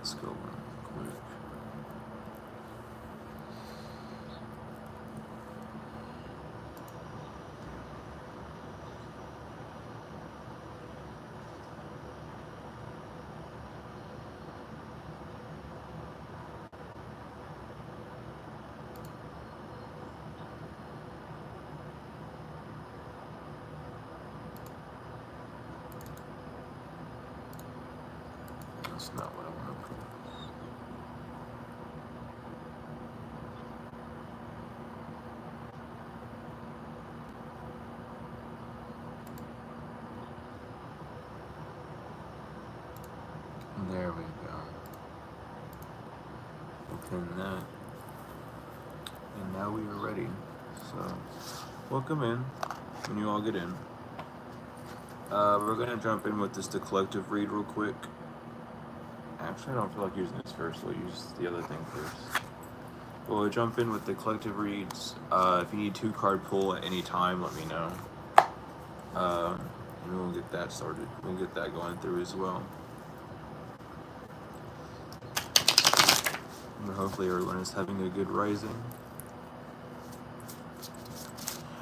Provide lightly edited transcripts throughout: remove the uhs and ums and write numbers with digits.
Let's go real quick. That's not what I want to put. There we go. We'll pin that. And now we are ready. So, welcome in when you all get in. We're going to jump in with just the collective read real quick. Actually, I don't feel like using this first. We'll use the other thing first. We'll jump in with the collective reads. If you need 2-card pull at any time, let me know. And we'll get that started. We'll get that going through as well. And hopefully everyone is having a good rising.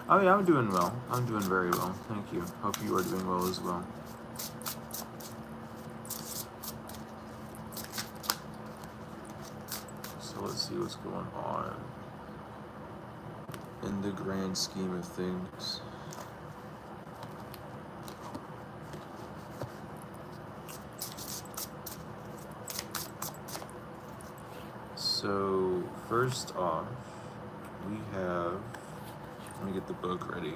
Oh yeah, I'm doing well. I'm doing very well. Thank you. Hope you are doing well as well. So let's see what's going on in the grand scheme of things. So first off, we have, let me get the book ready.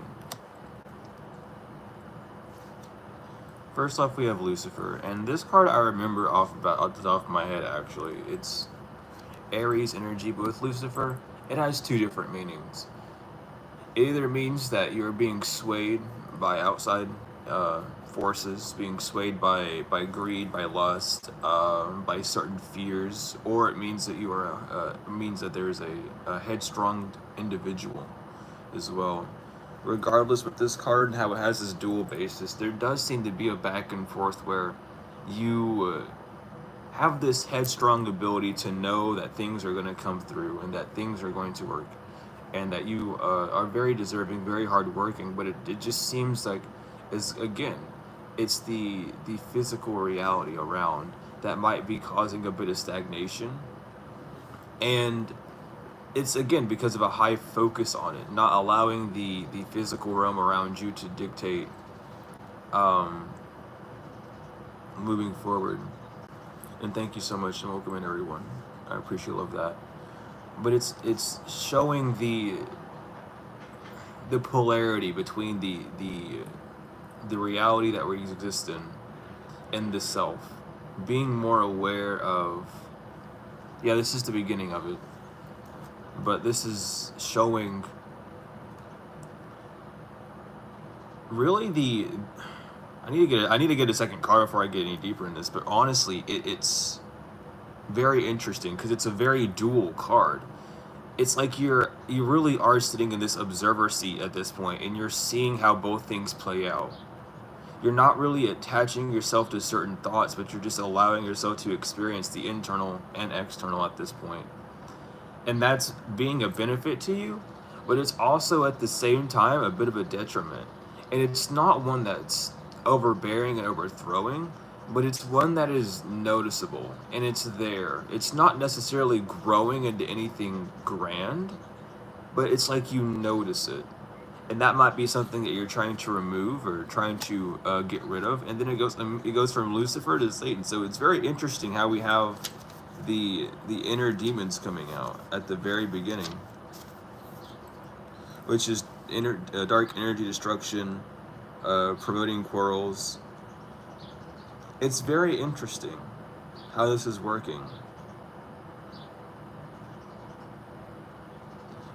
First off, we have Lucifer, and this card I remember off the top of my head actually. It's Aries energy, but with Lucifer, it has 2 different meanings. It either means that you're being swayed by outside forces, being swayed by greed, by lust, by certain fears, or it means that you are means that there's a headstrong individual as well. Regardless with this card and how it has this dual basis, there does seem to be a back and forth where you have this headstrong ability to know that things are going to come through and that things are going to work, and that you are very deserving, very hardworking, but it just seems like, it's the physical reality around that might be causing a bit of stagnation, and it's again because of a high focus on it, not allowing the physical realm around you to dictate moving forward. And thank you so much, and welcome in everyone. I appreciate all of that. But it's showing the polarity between the reality that we exist in and the self. Being more aware of, yeah, this is the beginning of it. But this is showing really I need to get a second card before I get any deeper in this, but honestly, it's very interesting because it's a very dual card. It's like you really are sitting in this observer seat at this point, and you're seeing how both things play out. You're not really attaching yourself to certain thoughts, but you're just allowing yourself to experience the internal and external at this point. And that's being a benefit to you, but it's also at the same time a bit of a detriment. And it's not one that's overbearing and overthrowing, but it's one that is noticeable, and it's there. It's not necessarily growing into anything grand, but it's like you notice it. And that might be something that you're trying to remove or trying to get rid of. And then it goes from Lucifer to Satan. So it's very interesting how we have the inner demons coming out at the very beginning, which is dark energy destruction, promoting quarrels. It's very interesting how this is working.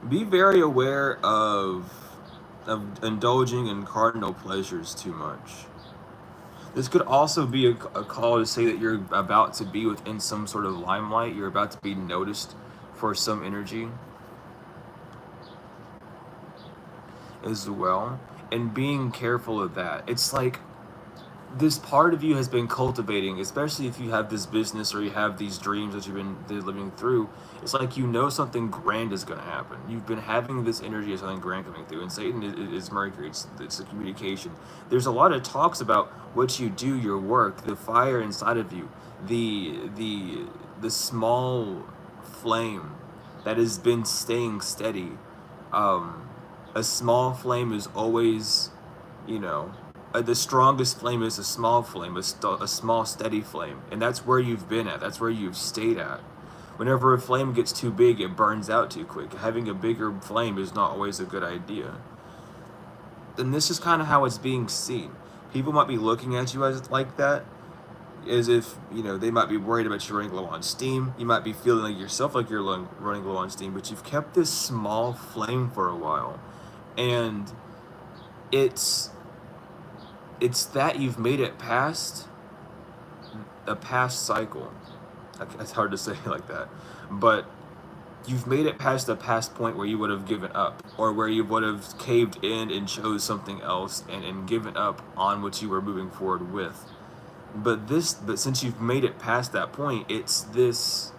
Be very aware of indulging in cardinal pleasures too much. This could also be a call to say that you're about to be within some sort of limelight. You're about to be noticed for some energy as well. And being careful of that. It's like this part of you has been cultivating, especially if you have this business or you have these dreams that you've been living through. It's like you know something grand is going to happen. You've been having this energy of something grand coming through, and Satan is Mercury. It's the communication. There's a lot of talks about what you do, your work, the fire inside of you, the small flame that has been staying steady. Um, a small flame is always, you know, the strongest flame is a small flame, a small steady flame, and that's where you've been at. That's where you've stayed at. Whenever a flame gets too big, it burns out too quick. Having a bigger flame is not always a good idea. And this is kind of how it's being seen. People might be looking at you as like that, as if, you know, they might be worried about you running low on steam. You might be feeling like yourself like you're running low on steam, but you've kept this small flame for a while, and it's that you've made it past a past cycle. It's hard to say like that, but you've made it past a past point where you would have given up, or where you would have caved in and chose something else and given up on what you were moving forward with. But since you've made it past that point, it's this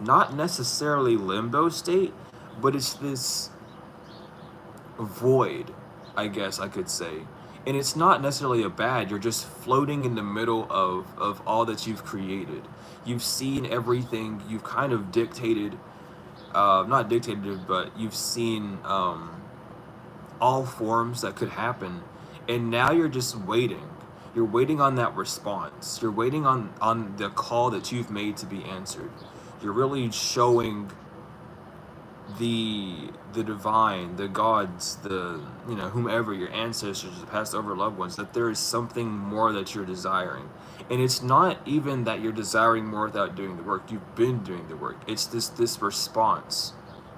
not necessarily limbo state, but it's this void, I guess I could say. And it's not necessarily a bad, you're just floating in the middle of all that you've created. You've seen everything, you've kind of dictated, not dictated, but you've seen all forms that could happen. And now you're just waiting. You're waiting on that response. You're waiting on the call that you've made to be answered. You're really showing the divine, the gods, the, you know, whomever, your ancestors, the past over loved ones, that there is something more that you're desiring. And it's not even that you're desiring more without doing the work. You've been doing the work. It's this response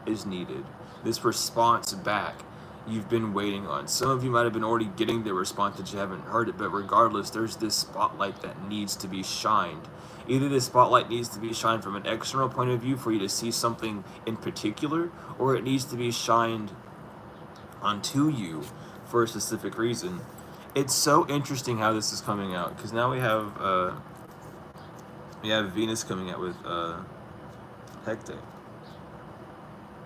is needed. This response back you've been waiting on. Some of you might have been already getting the response that you haven't heard it, but regardless, there's this spotlight that needs to be shined. Either the spotlight needs to be shined from an external point of view for you to see something in particular, or it needs to be shined onto you for a specific reason. It's so interesting how this is coming out, because now we have Venus coming out with Hecate.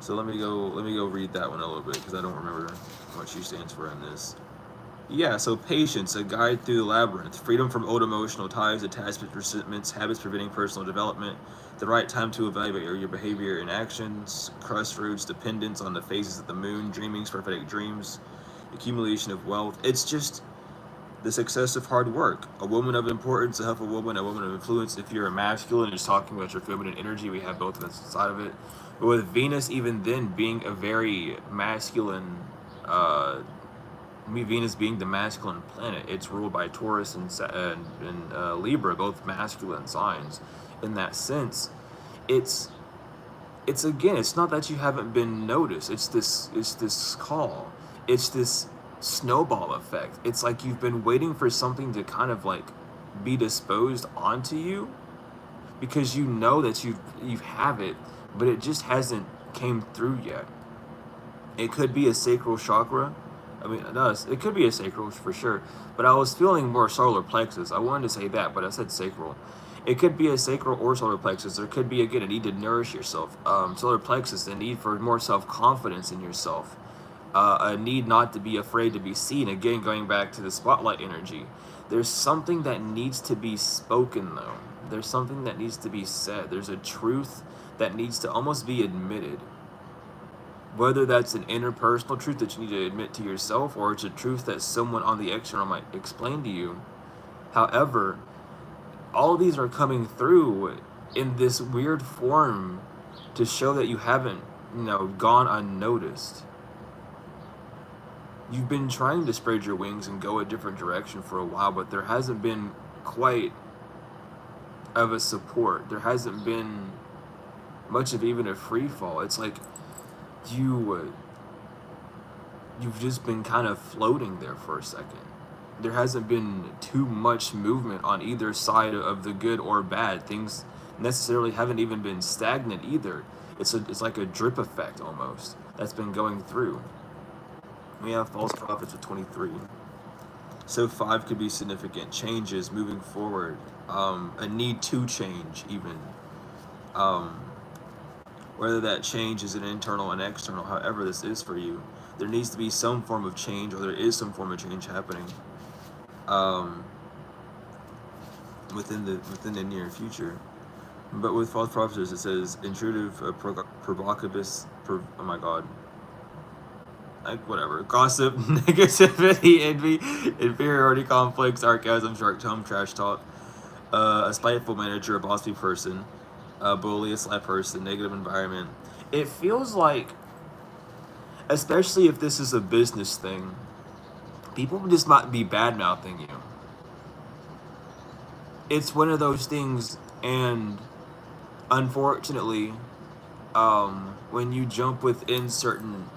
So let me go read that one a little bit, because I don't remember what she stands for in this. Yeah, so patience, a guide through the labyrinth, freedom from old emotional ties, attachments, resentments, habits preventing personal development, the right time to evaluate your behavior and actions, crossroads, dependence on the phases of the moon, dreamings, prophetic dreams, accumulation of wealth. It's just the success of hard work. A woman of importance, a helpful woman, a woman of influence. If you're a masculine, just talking about your feminine energy, we have both of us inside of it. But with Venus, even then, being a very masculine, Venus being the masculine planet, it's ruled by Taurus and Libra, both masculine signs. In that sense, it's again, it's not that you haven't been noticed. It's this call. It's this snowball effect. It's like you've been waiting for something to kind of like be disposed onto you, because you know that you have it, but it just hasn't came through yet. It could be a sacral chakra. I mean, no, it could be a sacral for sure, but I was feeling more solar plexus. I wanted to say that, but I said sacral. It could be a sacral or solar plexus. There could be, again, a need to nourish yourself. Solar plexus, the need for more self-confidence in yourself. A need not to be afraid to be seen. Again, going back to the spotlight energy. There's something that needs to be spoken, though. There's something that needs to be said. There's a truth that needs to almost be admitted. Whether that's an interpersonal truth that you need to admit to yourself, or it's a truth that someone on the external might explain to you. However, all of these are coming through in this weird form to show that you haven't, gone unnoticed. You've been trying to spread your wings and go a different direction for a while, but there hasn't been quite of a support. There hasn't been much of even a free fall. It's like you've just been kind of floating there for a second. There hasn't been too much movement on either side of the good or bad. Things necessarily haven't even been stagnant either. It's like a drip effect almost that's been going through. We have false prophets with 23. So 5 could be significant changes moving forward, a need to change even, um, whether that change is an internal and external, however this is for you. There needs to be some form of change, or there is some form of change happening, um, within the near future. But with false prophecies, it says intrusive, oh my god, like whatever, gossip, negativity, envy, inferiority conflicts, sarcasm, short tone, trash talk, a spiteful manager, a bossy person, a bully, a sly person, negative environment. It feels like, especially if this is a business thing, people just might be bad mouthing you. It's one of those things, and unfortunately, when you jump within certain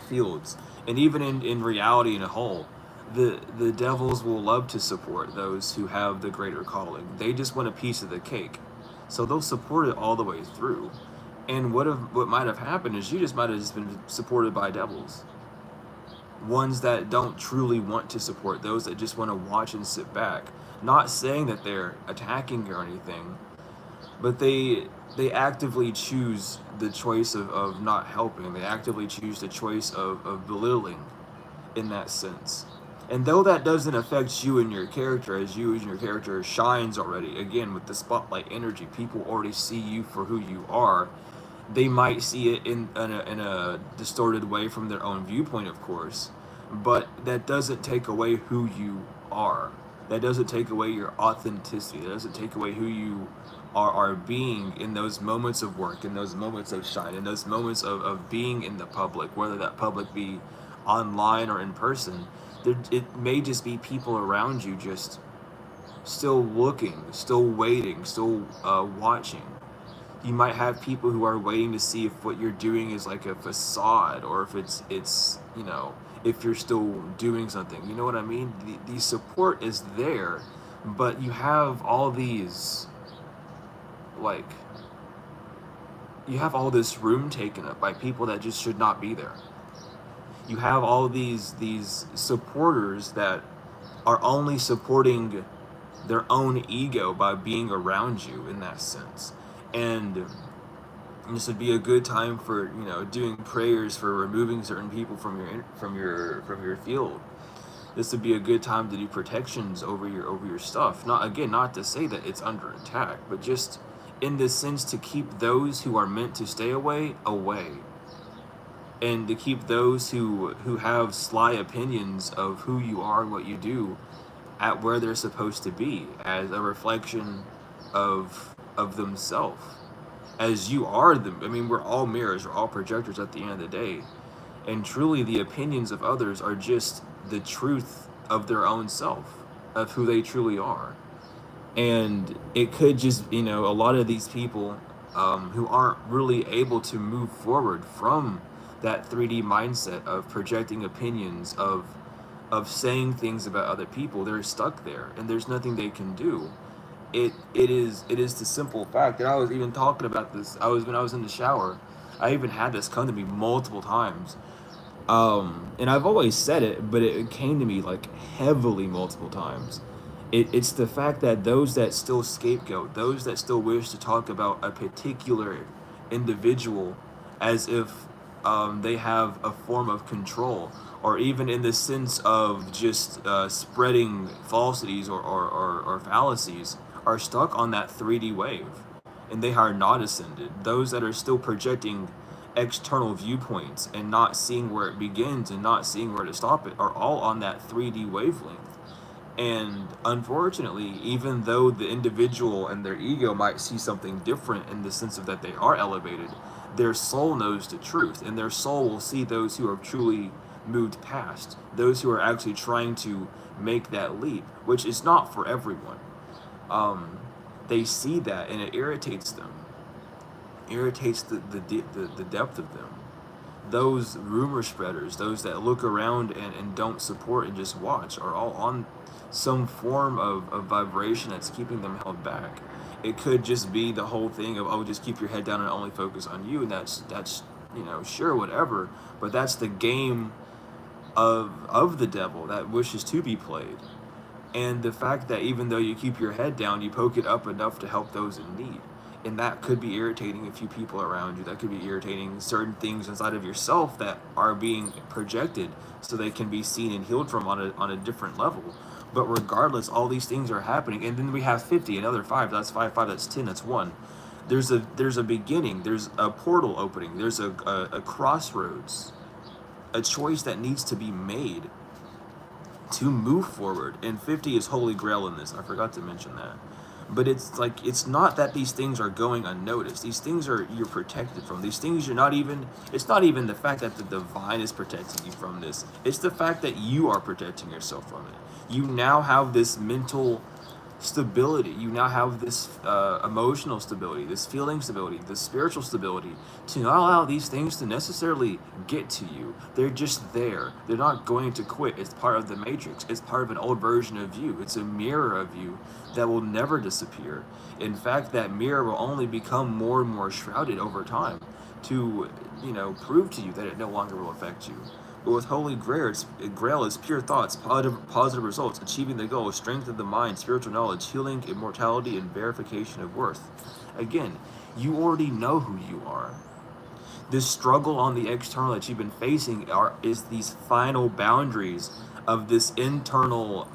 fields, and even in reality in a whole, the devils will love to support those who have the greater calling. They just want a piece of the cake, so they'll support it all the way through. And what might have happened is you just might have just been supported by devils, ones that don't truly want to support, those that just want to watch and sit back. Not saying that they're attacking or anything, but they actively choose the choice of not helping. They actively choose the choice of belittling in that sense. And though that doesn't affect you and your character, as you and your character shines already, again, with the spotlight energy, people already see you for who you are. They might see it in a distorted way from their own viewpoint, of course, but that doesn't take away who you are. That doesn't take away your authenticity. That doesn't take away who you are being in those moments of work, in those moments of shine, in those moments of being in the public, whether that public be online or in person. It may just be people around you just still looking, still waiting, still watching. You might have people who are waiting to see if what you're doing is like a facade, or if it's if you're still doing something. You know what I mean? The support is there, but you have all these, like, you have all this room taken up by people that just should not be there. You have all these supporters that are only supporting their own ego by being around you in that sense. And this would be a good time for doing prayers for removing certain people from your field. This would be a good time to do protections over your stuff. Not to say that it's under attack, but just in the sense to keep those who are meant to stay away, and to keep those who have sly opinions of who you are and what you do at where they're supposed to be, as a reflection of themselves. As you are them. I mean, we're all mirrors, we're all projectors at the end of the day. And truly the opinions of others are just the truth of their own self, of who they truly are. And it could just, a lot of these people who aren't really able to move forward from that 3D mindset of projecting opinions, of saying things about other people, they're stuck there, and there's nothing they can do. It is the simple fact that I was even talking about this. When I was in the shower, I even had this come to me multiple times, and I've always said it, but it came to me like heavily multiple times. It's the fact that those that still scapegoat, those that still wish to talk about a particular individual as if they have a form of control, or even in the sense of just spreading falsities or fallacies, are stuck on that 3D wave, and they are not ascended. Those that are still projecting external viewpoints and not seeing where it begins and not seeing where to stop it are all on that 3D wavelength. And unfortunately, even though the individual and their ego might see something different in the sense of that they are elevated, their soul knows the truth, and their soul will see those who are truly moved past, those who are actually trying to make that leap, which is not for everyone. They see that, and it irritates them. Irritates the depth of them. Those rumor spreaders, those that look around and don't support and just watch, are all on some form of vibration that's keeping them held back. It could just be the whole thing of, just keep your head down and only focus on you, and that's sure, whatever, but that's the game of the devil that wishes to be played. And the fact that even though you keep your head down, you poke it up enough to help those in need. And that could be irritating a few people around you. That could be irritating certain things inside of yourself that are being projected so they can be seen and healed from on a different level. But regardless, all these things are happening. And then we have 50, another 5. That's 5, 5, that's 10, that's 1. There's a beginning, there's a portal opening, there's a crossroads, a choice that needs to be made to move forward. And 50 is holy grail in this. I forgot to mention that. But it's like, it's not that these things are going unnoticed. These things are, you're protected from. These things you're not even, it's not even the fact that the divine is protecting you from this. It's the fact that you are protecting yourself from it. You now have this mental stability. You now have this emotional stability, this feeling stability, this spiritual stability to not allow these things to necessarily get to you. They're just there. They're not going to quit. It's part of the matrix. It's part of an old version of you. It's a mirror of you that will never disappear. In fact, that mirror will only become more and more shrouded over time to, prove to you that it no longer will affect you. But with Holy Grail is pure thoughts, positive results, achieving the goal, strength of the mind, spiritual knowledge, healing, immortality, and verification of worth. Again, you already know who you are. This struggle on the external that you've been facing is these final boundaries of this internal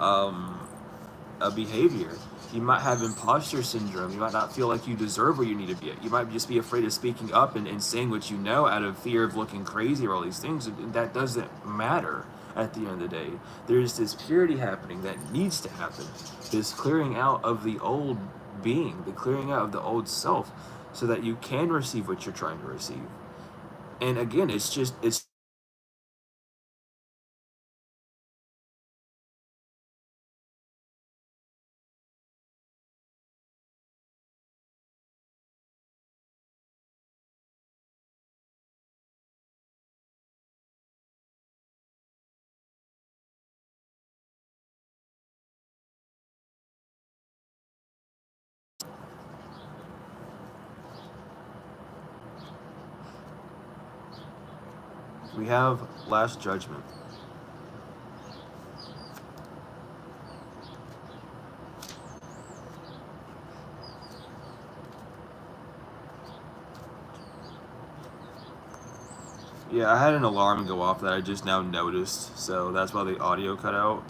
behavior. You might have imposter syndrome. You might not feel like you deserve where you need to be at. You might just be afraid of speaking up and saying what you know out of fear of looking crazy or all these things. That doesn't matter at the end of the day. There's this purity happening that needs to happen. This clearing out of the old being, the clearing out of the old self, so that you can receive what you're trying to receive. And again, it's we have Last Judgment. Yeah, I had an alarm go off that I just now noticed, so that's why the audio cut out.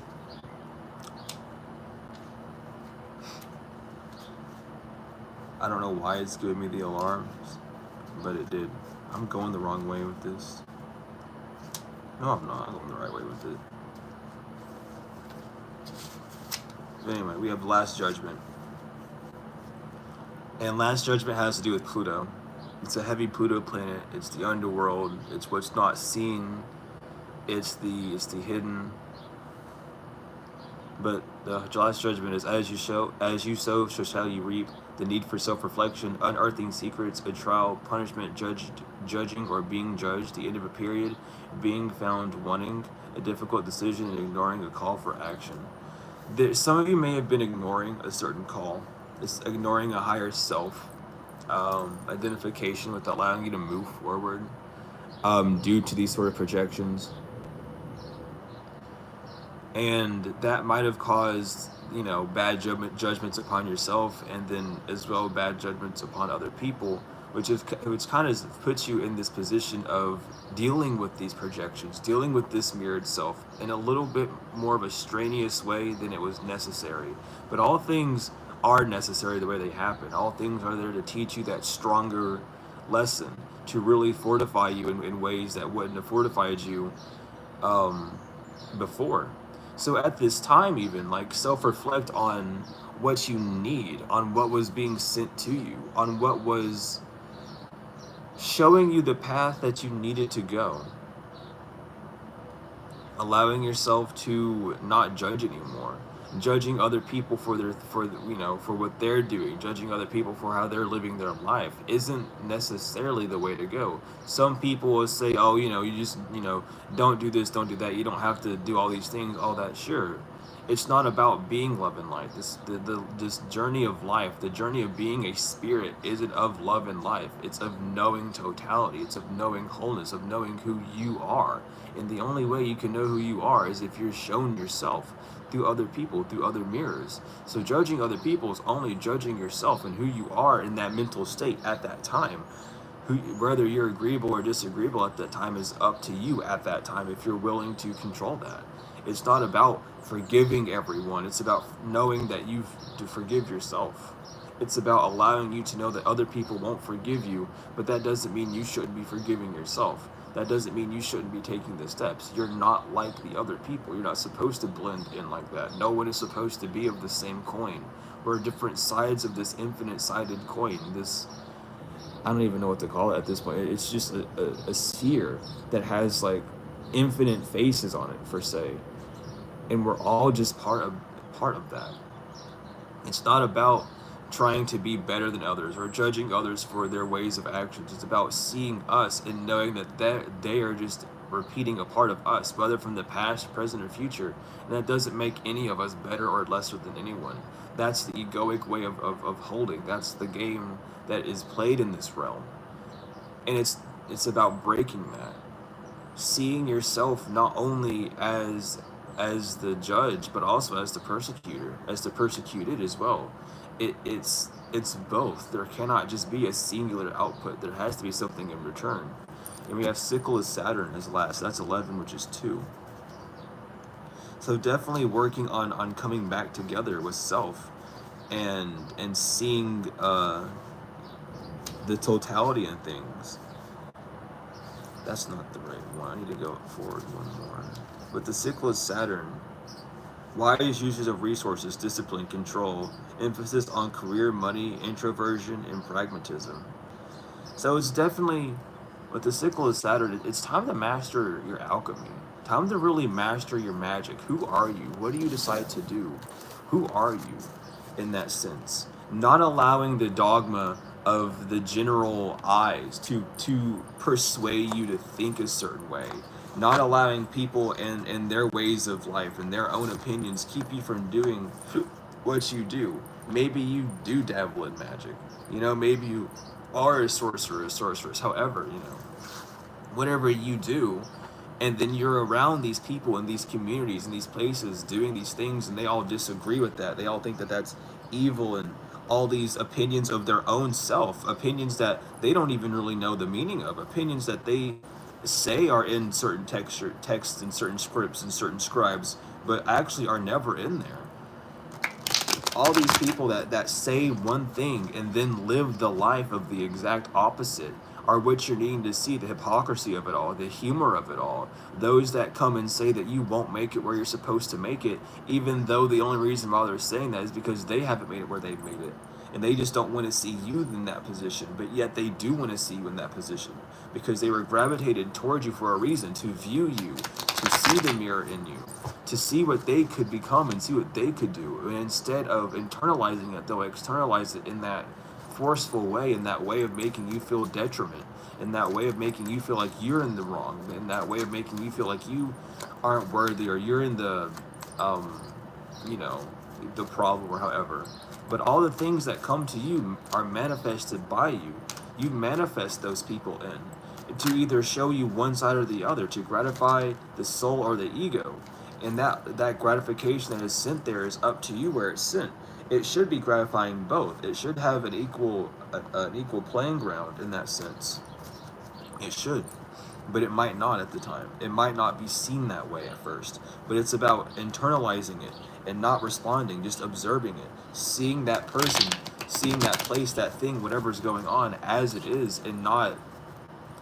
I don't know why it's giving me the alarms, but it did. I'm going the wrong way with this. No, I'm not. I'm going the right way with it. But anyway, we have Last Judgment. And Last Judgment has to do with Pluto. It's a heavy Pluto planet. It's the underworld. It's what's not seen. It's the hidden. But the Last Judgment is, as you sow, so shall you reap. The need for self-reflection, unearthing secrets, a trial, punishment, judging or being judged, the end of a period, being found wanting, a difficult decision, and ignoring a call for action. Some of you may have been ignoring a certain call. It's ignoring a higher self, identification with allowing you to move forward due to these sort of projections. And that might have caused, bad judgments upon yourself, and then as well bad judgments upon other people, which kind of puts you in this position of dealing with these projections, dealing with this mirrored self in a little bit more of a strenuous way than it was necessary. But all things are necessary the way they happen. All things are there to teach you that stronger lesson, to really fortify you in ways that wouldn't have fortified you before. So at this time, even, like, self-reflect on what you need, on what was being sent to you, on what was showing you the path that you needed to go. Allowing yourself to not judge anymore. Judging other people for what they're doing, judging other people for how they're living their life isn't necessarily the way to go. Some people will say, oh, you just, don't do this, don't do that. You don't have to do all these things, all that. Sure. It's not about being love and light. This journey of life, the journey of being a spirit, isn't of love and life. It's of knowing totality. It's of knowing wholeness, of knowing who you are. And the only way you can know who you are is if you're shown yourself. through other people, through other mirrors. So judging other people is only judging yourself and who you are in that mental state at that time. Whether you're agreeable or disagreeable at that time is up to you at that time if you're willing to control that. It's not about forgiving everyone. It's about knowing that you to forgive yourself. It's about allowing you to know that other people won't forgive you, but that doesn't mean you shouldn't be forgiving yourself. That doesn't mean you shouldn't be taking the steps. You're not like the other people. You're not supposed to blend in like that. No one is supposed to be of the same coin. We're different sides of this infinite-sided coin. This, I don't even know what to call it at this point. It's just a sphere that has like infinite faces on it, per se. And we're all just part of that. It's not about trying to be better than others or judging others for their ways of actions. It's about seeing us and knowing that they are just repeating a part of us, whether from the past, present, or future. And that doesn't make any of us better or lesser than anyone. That's the egoic way of holding. That's the game that is played in this realm. And it's about breaking that. Seeing yourself not only as the judge, but also as the persecutor, as the persecuted as well. It's both. There cannot just be a singular output. There has to be something in return. And we have sickle as Saturn as last. That's 11, which is 2. So definitely working on coming back together with self and seeing the totality in things. That's not the right one. I need to go forward one more. With the sickle as Saturn, wise usage of resources, discipline, control, emphasis on career, money, introversion, and pragmatism. So it's definitely, with the sickle of Saturn, it's time to master your alchemy. Time to really master your magic. Who are you? What do you decide to do? Who are you in that sense? Not allowing the dogma of the general eyes to persuade you to think a certain way. Not allowing people and their ways of life and their own opinions keep you from doing what you do. Maybe you do dabble in magic. Maybe you are a sorceress. However, whatever you do, and then you're around these people in these communities and these places doing these things, and they all disagree with that. They all think that that's evil, and all these opinions of their own self, opinions that they don't even really know the meaning of, opinions that they say are in certain texts and certain scripts and certain scribes, but actually are never in there. All these people that say one thing and then live the life of the exact opposite are what you're needing to see, the hypocrisy of it all, the humor of it all. Those that come and say that you won't make it where you're supposed to make it, even though the only reason why they're saying that is because they haven't made it where they've made it. And they just don't want to see you in that position, but yet they do want to see you in that position because they were gravitated towards you for a reason, to view you, to see the mirror in you, to see what they could become and see what they could do. And instead of internalizing it, they'll externalize it in that forceful way, in that way of making you feel detriment, in that way of making you feel like you're in the wrong, in that way of making you feel like you aren't worthy or you're in the the problem or however. But all the things that come to you are manifested by you. You manifest those people in to either show you one side or the other, to gratify the soul or the ego. And that gratification that is sent there is up to you where it's sent. It should be gratifying both. It should have an equal playing ground in that sense. It should. But it might not at the time. It might not be seen that way at first. But it's about internalizing it and not responding, just observing it, seeing that person, seeing that place, that thing, whatever's going on as it is, and not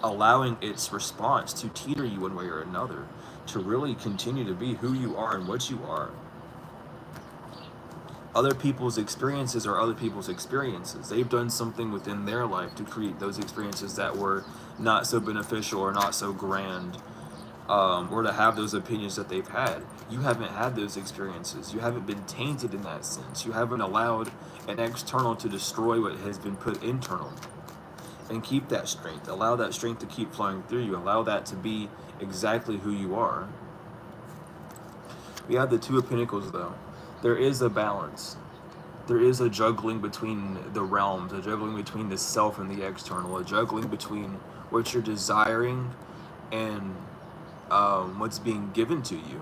allowing its response to teeter you one way or another, to really continue to be who you are and what you are. Other people's experiences are other people's experiences. They've done something within their life to create those experiences that were not so beneficial or not so grand, or to have those opinions that they've had. You haven't had those experiences. You haven't been tainted in that sense. You haven't allowed an external to destroy what has been put internal. And keep that strength. Allow that strength to keep flowing through you. Allow that to be exactly who you are. We have the Two of Pentacles, though. There is a balance. There is a juggling between the realms, a juggling between the self and the external, a juggling between what you're desiring and what's being given to you.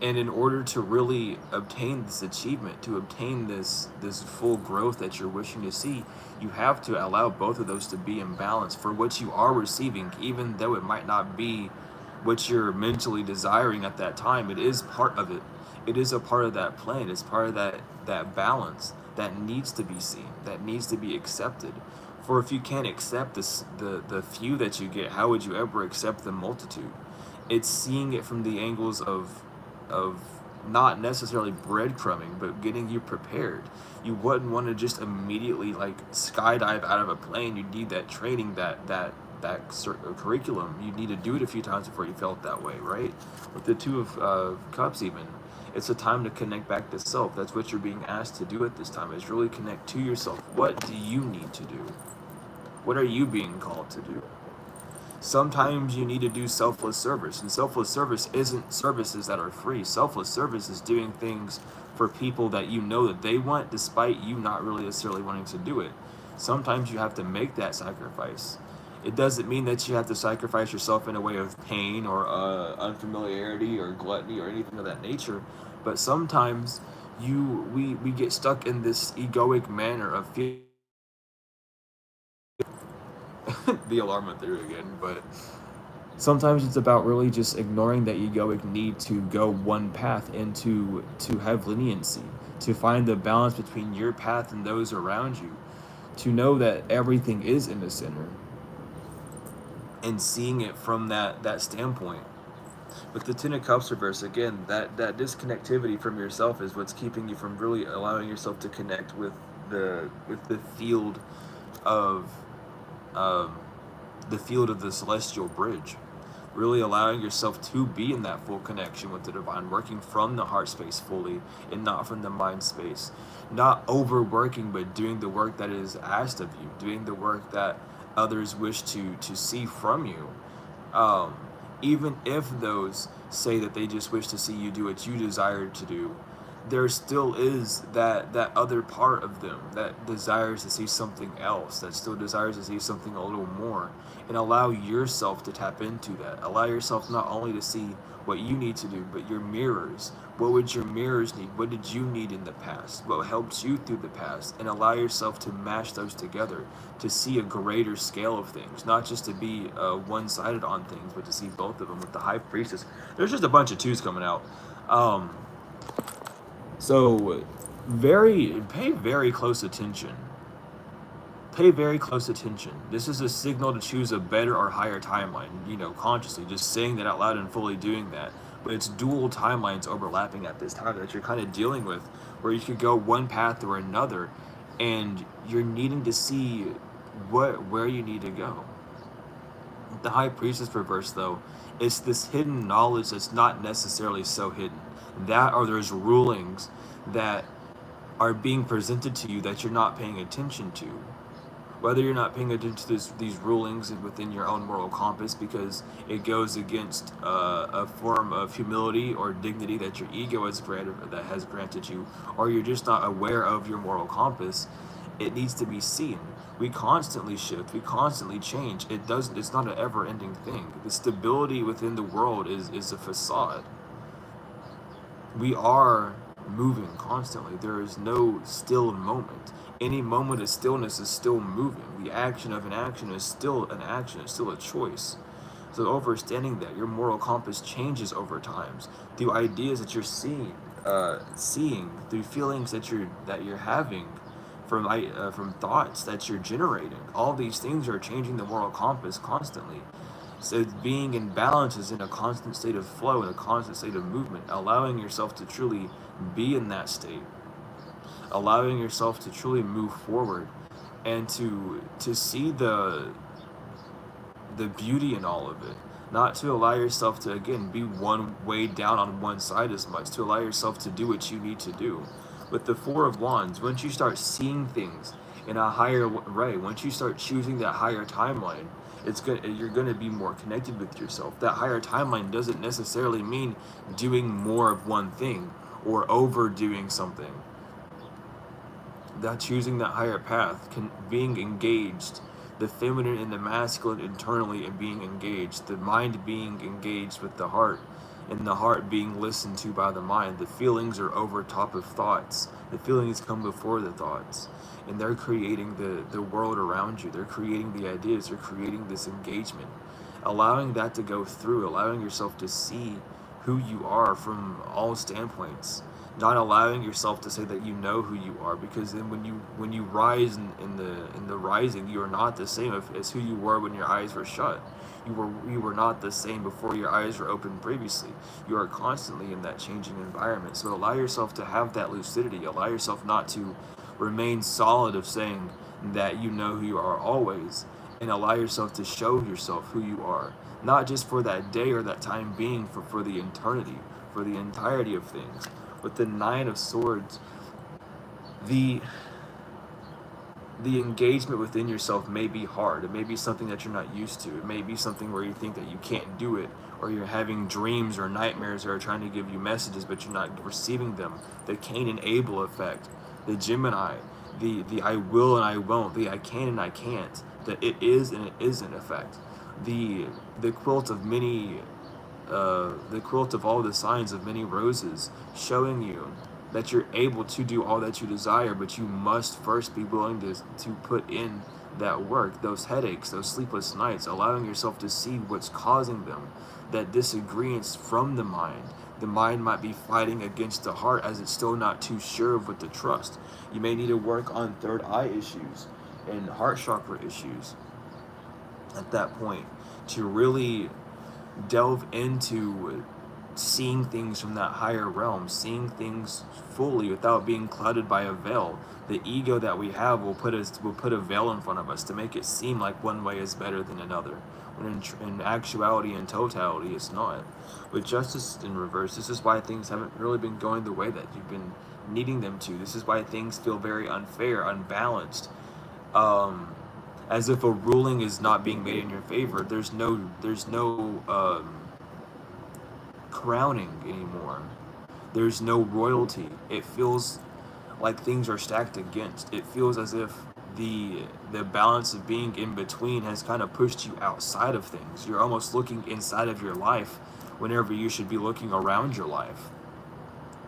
And in order to really obtain this achievement, to obtain this full growth that you're wishing to see, you have to allow both of those to be in balance for what you are receiving, even though it might not be what you're mentally desiring at that time. It is part of it. It is a part of that plan. It's part of that balance that needs to be seen, that needs to be accepted. For if you can't accept the few that you get, how would you ever accept the multitude? It's seeing it from the angles of not necessarily breadcrumbing, but getting you prepared. You wouldn't want to just immediately like skydive out of a plane. You need that training, that curriculum. You need to do it a few times before you felt that way, right? With the Two of Cups, even, it's a time to connect back to self. That's what you're being asked to do at this time, is really connect to yourself. What do you need to do? What are you being called to do? Sometimes you need to do selfless service, and selfless service isn't services that are free. Selfless service is doing things for people that you know that they want, despite you not really necessarily wanting to do it. Sometimes you have to make that sacrifice. It doesn't mean that you have to sacrifice yourself in a way of pain or unfamiliarity or gluttony or anything of that nature, but sometimes we get stuck in this egoic manner of feeling. The alarm went through again, but sometimes it's about really just ignoring that egoic need to go one path and to have leniency, to find the balance between your path and those around you, to know that everything is in the center, and seeing it from that standpoint. With the Ten of Cups reverse, again, that disconnectivity from yourself is what's keeping you from really allowing yourself to connect with the field of um, the field of the celestial bridge, really allowing yourself to be in that full connection with the divine, working from the heart space fully and not from the mind space, not overworking, but doing the work that is asked of you, doing the work that others wish to see from you, um, even if those say that they just wish to see you do what you desire to do. There still is that other part of them that desires to see something else, that still desires to see something a little more, and allow yourself to tap into that. Allow yourself not only to see what you need to do, but your mirrors. What would your mirrors need? What did you need in the past? What helped you through the past? And allow yourself to mash those together to see a greater scale of things, not just to be one-sided on things, but to see both of them. With the High Priestess, there's just a bunch of twos coming out. Um, so pay very close attention. Pay very close attention. This is a signal to choose a better or higher timeline, consciously, just saying that out loud and fully doing that. But it's dual timelines overlapping at this time that you're kind of dealing with, where you could go one path or another, and you're needing to see where you need to go. The High Priestess reverse, though, it's this hidden knowledge that's not necessarily so hidden. That or there's rulings that are being presented to you that you're not paying attention to. Whether you're not paying attention to these rulings within your own moral compass because it goes against a form of humility or dignity that your ego has granted you, or you're just not aware of your moral compass, it needs to be seen. We constantly shift, we constantly change. It's not an ever-ending thing. The stability within the world is a facade. We are moving constantly. There is no still moment. Any moment of stillness is still moving. The action of an action is still an action. It's still a choice. So understanding that your moral compass changes over times through ideas that you're seeing, through feelings that you're having, from thoughts that you're generating. All these things are changing the moral compass constantly. So being in balance is in a constant state of flow, in a constant state of movement, allowing yourself to truly be in that state, allowing yourself to truly move forward, and to see the beauty in all of it. Not to allow yourself to, again, be one way down on one side as much, to allow yourself to do what you need to do. With the Four of Wands, once you start seeing things in a higher way, once you start choosing that higher timeline, you're going to be more connected with yourself. That higher timeline doesn't necessarily mean doing more of one thing or overdoing something. That choosing that higher path, being engaged, the feminine and the masculine internally and being engaged, the mind being engaged with the heart, and the heart being listened to by the mind. The feelings are over top of thoughts. The feelings come before the thoughts. And they're creating the world around you. They're creating the ideas. They're creating this engagement. Allowing that to go through, allowing yourself to see who you are from all standpoints. Not allowing yourself to say that you know who you are, because then when you rise in the rising, you are not the same as who you were when your eyes were shut. You were not the same before your eyes were open previously. You are constantly in that changing environment. So allow yourself to have that lucidity. Allow yourself not to remain solid of saying that you know who you are always, and allow yourself to show yourself who you are, not just for that day or that time being, for the eternity, for the entirety of things. With the Nine of Swords, the engagement within yourself may be hard. It may be something that you're not used to. It may be something where you think that you can't do it, or you're having dreams or nightmares that are trying to give you messages, but you're not receiving them. The Cain and Abel effect, the Gemini, the I will and I won't, the I can and I can't, the it is and it isn't effect, the quilt of many, the quilt of all the signs of many roses, showing you that you're able to do all that you desire, but you must first be willing to put in that work, those headaches, those sleepless nights, allowing yourself to see what's causing them, that disagreements from the mind. The mind might be fighting against the heart as it's still not too sure of what to trust. You may need to work on third eye issues and heart chakra issues at that point to really delve into seeing things from that higher realm, seeing things fully without being clouded by a veil. The ego that we have will put a veil in front of us to make it seem like one way is better than another, when in actuality and totality it's not. With justice in reverse, this is why things haven't really been going the way that you've been needing them to. This is why things feel very unfair, unbalanced, as if a ruling is not being made in your favor. There's no crowning anymore. There's no royalty. It feels like things are stacked against. It feels as if the balance of being in between has kind of pushed you outside of things. You're almost looking inside of your life whenever you should be looking around your life.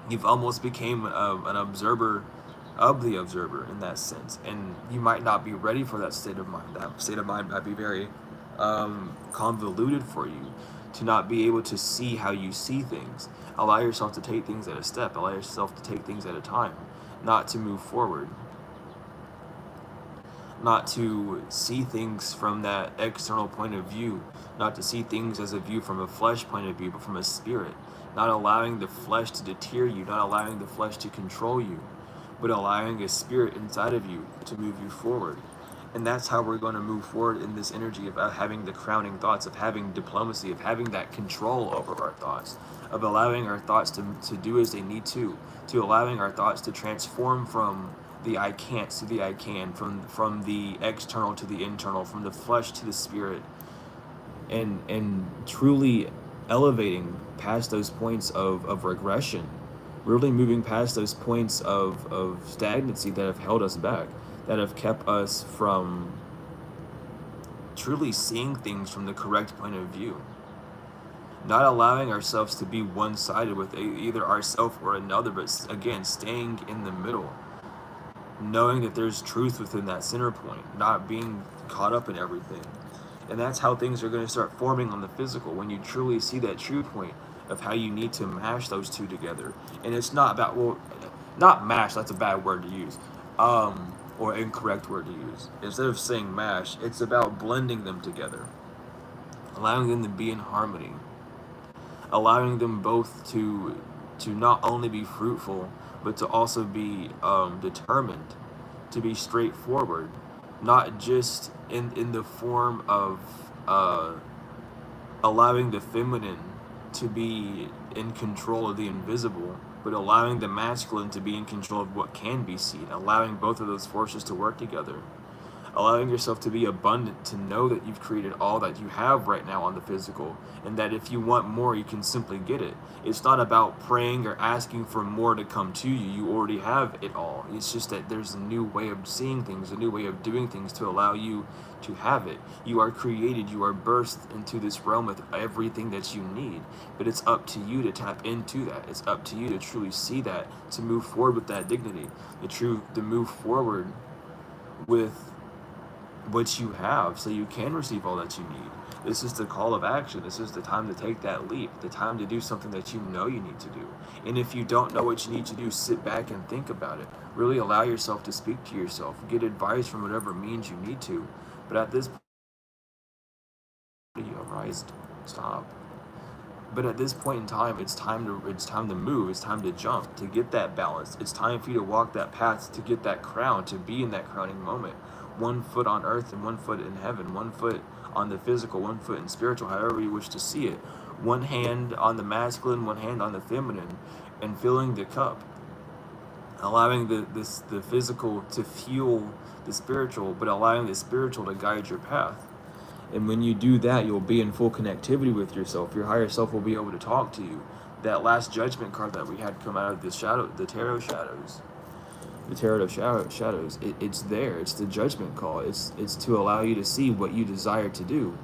You've almost became an observer of the observer in that sense, and you might not be ready for that state of mind. That state of mind might be very convoluted for you, to not be able to see how you see things. Allow yourself to take things at a step. Allow yourself to take things at a time, not to move forward, not to see things from that external point of view, not to see things as a view from a flesh point of view, but from a spirit, not allowing the flesh to deter you, not allowing the flesh to control you, but allowing a spirit inside of you to move you forward. And that's how we're going to move forward in this energy of having the crowning thoughts, of having diplomacy, of having that control over our thoughts, of allowing our thoughts to do as they need to allowing our thoughts to transform from the I can't to the I can, from the external to the internal, from the flesh to the spirit, and truly elevating past those points of regression, really moving past those points of stagnancy that have held us back, that have kept us from truly seeing things from the correct point of view. Not allowing ourselves to be one-sided with either ourselves or another, but again, staying in the middle. Knowing that there's truth within that center point, not being caught up in everything. And that's how things are going to start forming on the physical, when you truly see that true point of how you need to mash those two together. And it's not about, well, not mash, that's a bad word to use. Or incorrect word to use. Instead of saying mash, it's about blending them together, allowing them to be in harmony, allowing them both to not only be fruitful, but to also be determined, to be straightforward, not just in the form of allowing the feminine to be in control of the invisible, but allowing the masculine to be in control of what can be seen, allowing both of those forces to work together, allowing yourself to be abundant, to know that you've created all that you have right now on the physical, and that if you want more, you can simply get it. It's not about praying or asking for more to come to you. You already have it all. It's just that there's a new way of seeing things, a new way of doing things to allow you to have it. You are created, you are birthed into this realm with everything that you need, but it's up to you to tap into that. It's up to you to truly see that, to move forward with that dignity, to move forward with what you have so you can receive all that you need. This is the call of action. This is the time to take that leap, the time to do something that you know you need to do. And if you don't know what you need to do, sit back and think about it. Really allow yourself to speak to yourself. Get advice from whatever means you need to. But at this point, you arise, stop. But at this point in time, it's time to move. It's time to jump, to get that balance. It's time for you to walk that path, to get that crown, to be in that crowning moment. One foot on earth and one foot in heaven. One foot on the physical, one foot in spiritual, however you wish to see it. One hand on the masculine, one hand on the feminine, and filling the cup. Allowing the physical to fuel the spiritual, but allowing the spiritual to guide your path. And when you do that, you'll be in full connectivity with yourself. Your higher self will be able to talk to you. That last judgment card that we had come out of the tarot shadows, it's there. It's the judgment call. It's to allow you to see what you desire to do,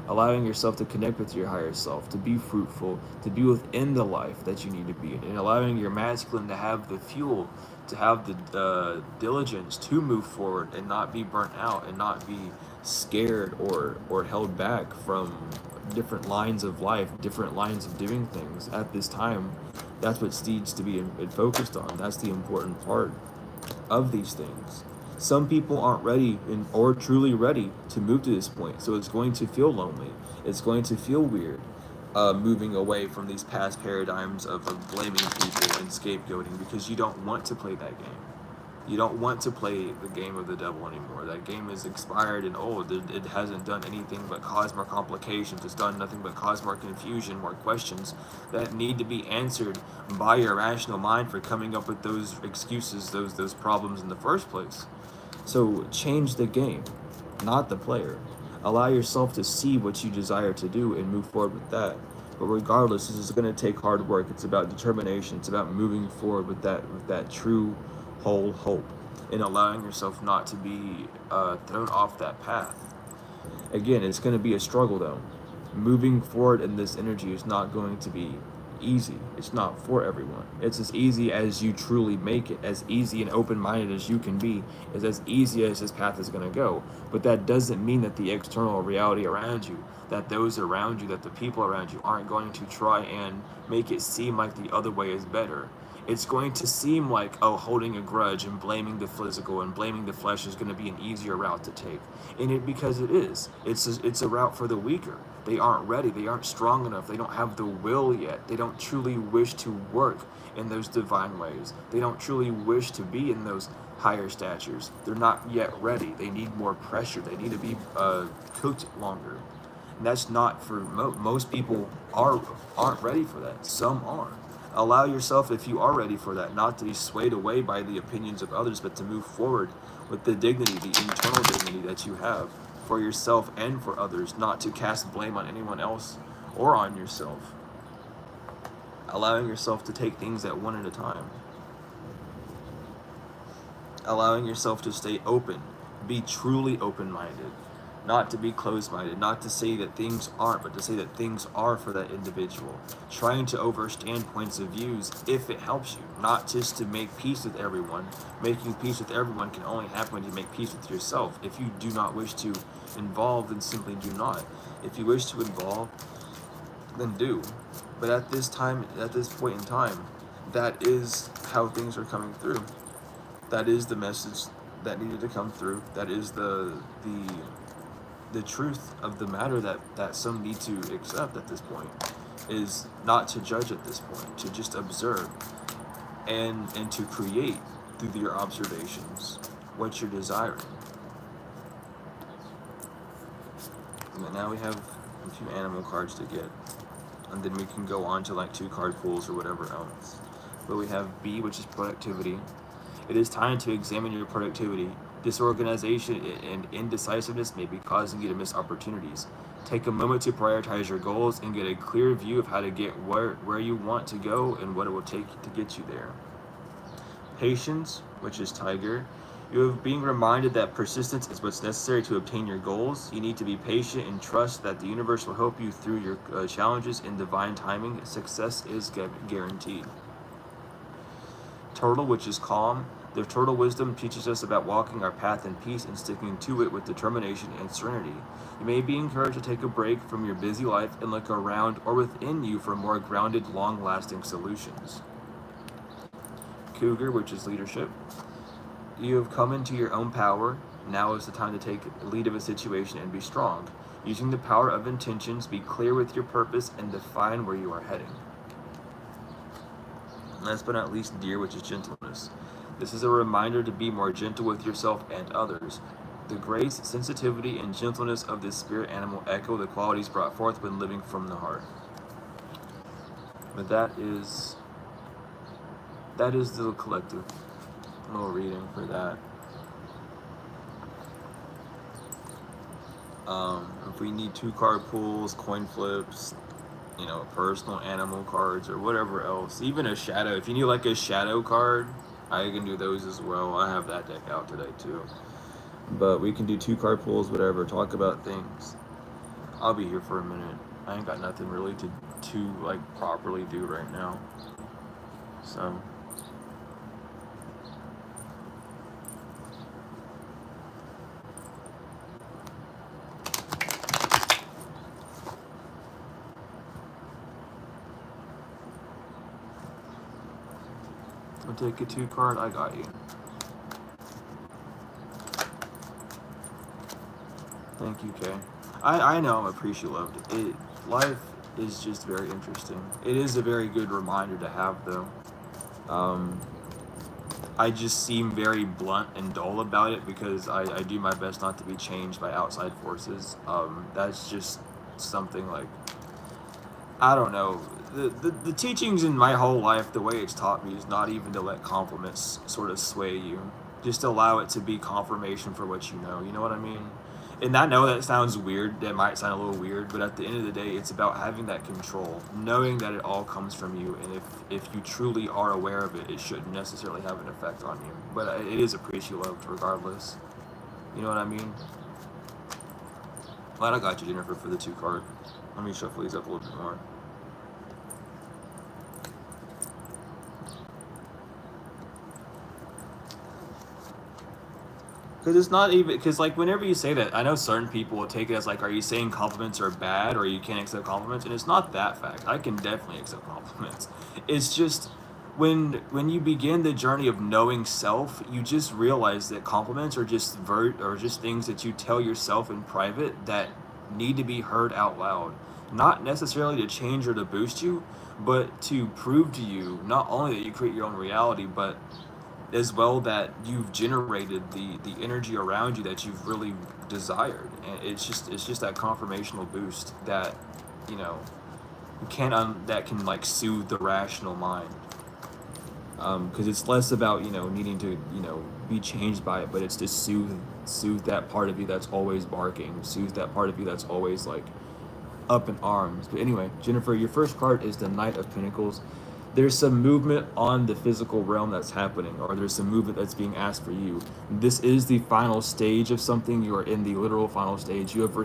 allowing yourself to connect with your higher self, to be fruitful, to be within the life that you need to be in, and allowing your masculine to have the fuel, to have the diligence to move forward and not be burnt out and not be scared or held back from different lines of life, different lines of doing things. At this time, that's what needs to be focused on. That's the important part of these things. Some people aren't ready or truly ready to move to this point, so it's going to feel lonely. It's going to feel weird, moving away from these past paradigms of blaming people and scapegoating, because you don't want to play that game. You don't want to play the game of the devil anymore. That game is expired and old. It hasn't done anything but cause more complications. It's done nothing but cause more confusion, more questions that need to be answered by your rational mind for coming up with those excuses, those problems in the first place. So change the game, not the player. Allow yourself to see what you desire to do and move forward with that. But regardless, this is going to take hard work. It's about determination. It's about moving forward with that true whole hope, and allowing yourself not to be thrown off that path. Again, it's going to be a struggle though. Moving forward in this energy is not going to be easy. It's not for everyone. It's as easy as you truly make it. As easy and open-minded as you can be is as easy as this path is going to go. But that doesn't mean that the external reality around you, that those around you, that the people around you aren't going to try and make it seem like the other way is better. It's going to seem like, oh, holding a grudge and blaming the physical and blaming the flesh is going to be an easier route to take. Because it is. It's a route for the weaker. They aren't ready. They aren't strong enough. They don't have the will yet. They don't truly wish to work in those divine ways. They don't truly wish to be in those higher statures. They're not yet ready. They need more pressure. They need to be cooked longer. And that's not for most people aren't ready for that. Some are. Allow yourself, if you are ready for that, not to be swayed away by the opinions of others, but to move forward with the dignity, the internal dignity that you have for yourself and for others, not to cast blame on anyone else or on yourself. Allowing yourself to take things at one at a time. Allowing yourself to stay open, be truly open-minded. Not to be closed-minded, not to say that things aren't, but to say that things are for that individual. Trying to understand points of views if it helps you, not just to make peace with everyone. Making peace with everyone can only happen when you make peace with yourself. If you do not wish to involve, then simply do not. If you wish to involve, then do. But at this point in time, that is how things are coming through. That is the message that needed to come through. That is the truth of the matter that some need to accept at this point, is not to judge at this point, to just observe and to create through your observations what you're desiring. And now we have a few animal cards to get, and then we can go on to like 2 card pulls or whatever else. But we have B, which is productivity. It is time to examine your productivity. Disorganization and indecisiveness may be causing you to miss opportunities. Take a moment to prioritize your goals and get a clear view of how to get where you want to go and what it will take to get you there. Patience, which is Tiger. You have being reminded that persistence is what's necessary to obtain your goals. You need to be patient and trust that the universe will help you through your challenges in divine timing. Success is guaranteed. Turtle, which is calm. The turtle wisdom teaches us about walking our path in peace and sticking to it with determination and serenity. You may be encouraged to take a break from your busy life and look around or within you for more grounded, long-lasting solutions. Cougar, which is leadership. You have come into your own power. Now is the time to take lead of a situation and be strong. Using the power of intentions, be clear with your purpose and define where you are heading. Last but not least, Deer, which is gentleness. This is a reminder to be more gentle with yourself and others. The grace, sensitivity, and gentleness of this spirit animal echo the qualities brought forth when living from the heart. But that is the collective little reading for that. If we need 2-card pulls, coin flips, personal animal cards or whatever else, even a shadow. If you need like a shadow card, I can do those as well. I have that deck out today too. But we can do 2-card pulls, whatever. Talk about things. I'll be here for a minute. I ain't got nothing really to like properly do right now. So. I'll take a 2-card. I got you. Thank you, Kay. I know I'm appreciative. Life is just very interesting. It is a very good reminder to have, though. I just seem very blunt and dull about it because I do my best not to be changed by outside forces. That's just something like, I don't know. The teachings in my whole life, the way it's taught me is not even to let compliments sort of sway you. Just allow it to be confirmation for what you know. You know what I mean? And I know that sounds weird. That might sound a little weird, but at the end of the day, it's about having that control, knowing that it all comes from you. And if you truly are aware of it, it shouldn't necessarily have an effect on you. But it is appreciative regardless. You know what I mean? Glad I got you, Jennifer, for the 2-card. Let me shuffle these up a little bit more. Because it's not even, because like whenever you say that, I know certain people will take it as like, are you saying compliments are bad or you can't accept compliments? And it's not that fact. I can definitely accept compliments. It's just when you begin the journey of knowing self, you just realize that compliments are just things that you tell yourself in private that need to be heard out loud. Not necessarily to change or to boost you, but to prove to you not only that you create your own reality, but as well that you've generated the energy around you that you've really desired. And it's just that confirmational boost that that can like soothe the rational mind, because it's less about needing to be changed by it, but it's to soothe that part of you that's always barking, soothe that part of you that's always like up in arms. But anyway, Jennifer, your first card is the Knight of Pentacles. There's some movement on the physical realm that's happening, or there's some movement that's being asked for you. This is the final stage of something. You are in the literal final stage. You have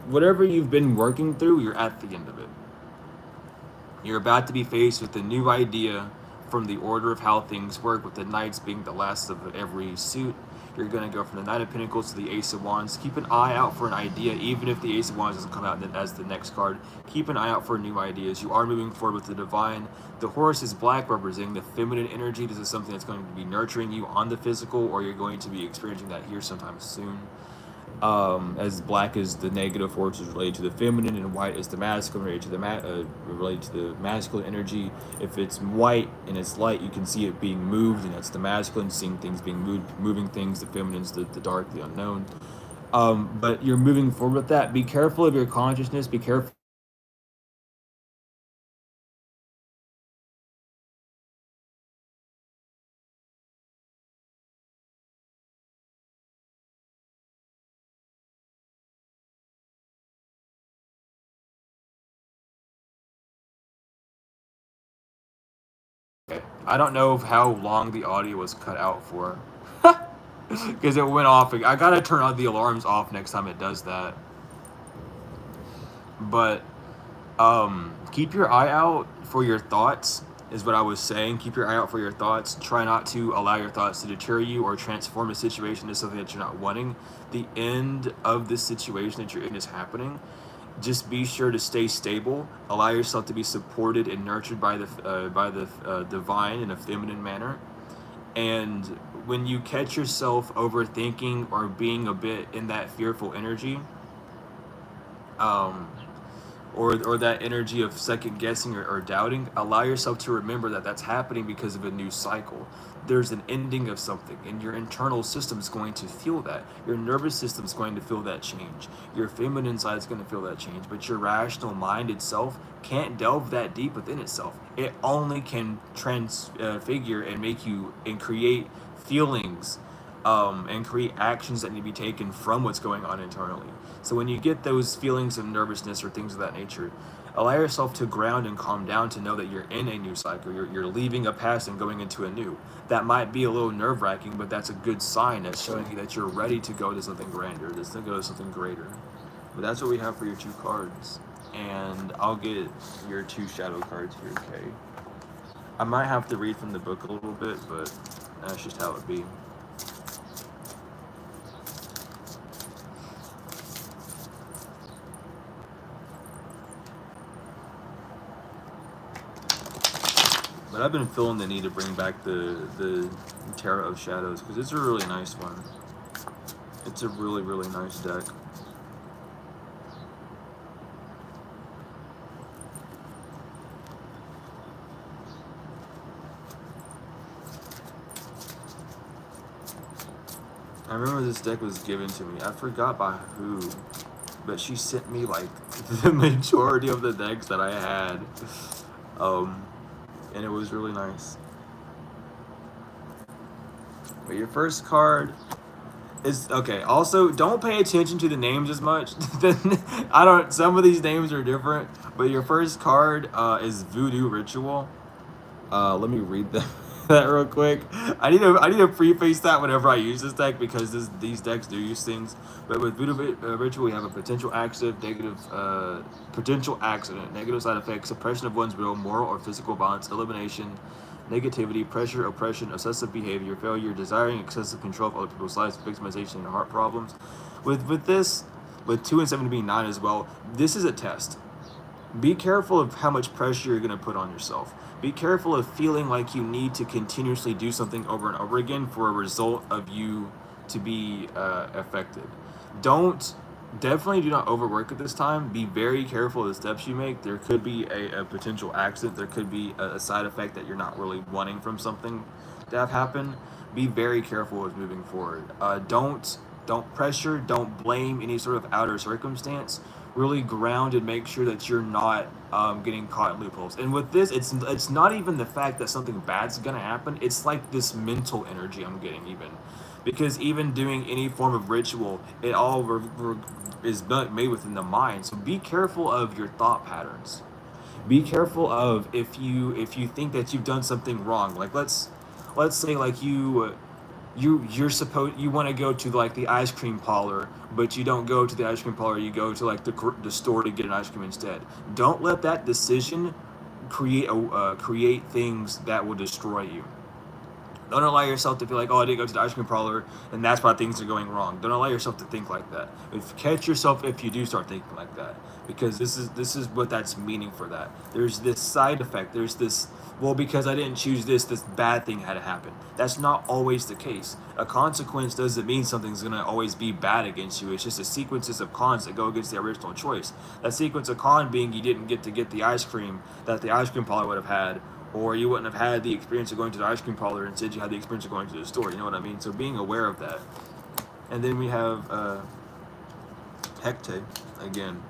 whatever you've been working through, you're at the end of it. You're about to be faced with a new idea from the order of how things work, with the Knights being the last of every suit. You're going to go from the Knight of Pentacles to the Ace of Wands. Keep an eye out for an idea, even if the Ace of Wands doesn't come out as the next card. Keep an eye out for new ideas. You are moving forward with the Divine. The horse is black, representing the feminine energy. This is something that's going to be nurturing you on the physical, or you're going to be experiencing that here sometime soon. As black is the negative force is related to the feminine, and white is the masculine, related to the masculine energy. If it's white and it's light, you can see it being moved, and that's the masculine, seeing things being moved, moving things. The feminine's the dark, the unknown. But you're moving forward with that. Be careful of your consciousness. Be careful I don't know how long the audio was cut out for. Because it went off. I gotta turn on the alarms off next time it does that. But keep your eye out for your thoughts, is what I was saying. Keep your eye out for your thoughts. Try not to allow your thoughts to deter you or transform a situation into something that you're not wanting. The end of this situation that you're in is happening. Just be sure to stay stable. Allow yourself to be supported and nurtured by the divine in a feminine manner. And when you catch yourself overthinking or being a bit in that fearful energy, um, or that energy of second guessing or doubting, allow yourself to remember that that's happening because of a new cycle. There's an ending of something, and your internal system is going to feel that. Your nervous system is going to feel that change. Your feminine side is going to feel that change, but your rational mind itself can't delve that deep within itself. It only can transfigure and make you and create feelings and create actions that need to be taken from what's going on internally. So when you get those feelings of nervousness or things of that nature, allow yourself to ground and calm down to know that you're in a new cycle. You're leaving a past and going into a new. That might be a little nerve-wracking, but that's a good sign. That's showing you that you're ready to go to something grander, to go to something greater. But that's what we have for your 2 cards. And I'll get your 2 shadow cards here, okay? I might have to read from the book a little bit, but that's just how it be. But I've been feeling the need to bring back the Tarot of Shadows because it's a really nice one. It's a really, really nice deck. I remember this deck was given to me. I forgot by who, but she sent me like the majority of the decks that I had. And it was really nice. But your first card is okay. Also, don't pay attention to the names as much. Some of these names are different, but your first card is Voodoo Ritual. Let me read that real quick. I need to preface that whenever I use this deck because these decks do use things. But with Voodoo Ritual, we have a potential accident, negative side effects, suppression of one's will, moral or physical violence, elimination, negativity, pressure, oppression, obsessive behavior, failure, desiring excessive control of other people's lives, victimization, and heart problems. With this, with 2 and 7 being 9 as well, this is a test. Be careful of how much pressure you're going to put on yourself. Be careful of feeling like you need to continuously do something over and over again for a result of you to be affected. Definitely do not overwork at this time. Be very careful of the steps you make. There could be a potential accident. There could be a side effect that you're not really wanting from something to have happen. Be very careful with moving forward. Don't pressure. Don't blame any sort of outer circumstance. Really ground and make sure that you're not getting caught in loopholes. And with this, it's not even the fact that something bad's gonna happen. It's like this mental energy I'm getting even. Because even doing any form of ritual, it all is made within the mind. So be careful of your thought patterns. Be careful of if you think that you've done something wrong. Like let's say like you want to go to like the ice cream parlor, but you don't go to the ice cream parlor. You go to like the store to get an ice cream instead. Don't let that decision create things that will destroy you. Don't allow yourself to feel like, oh, I didn't go to the ice cream parlor, and that's why things are going wrong. Don't allow yourself to think like that. Catch yourself if you do start thinking like that, because this is what that's meaning for that. There's this side effect. There's this, well, because I didn't choose this bad thing had to happen. That's not always the case. A consequence doesn't mean something's gonna always be bad against you. It's just a sequences of cons that go against the original choice. That sequence of con being you didn't get to get the ice cream that the ice cream parlor would have had, or you wouldn't have had the experience of going to the ice cream parlor. Instead, you had the experience of going to the store. You know what I mean? So being aware of that. And then we have Hecate, again,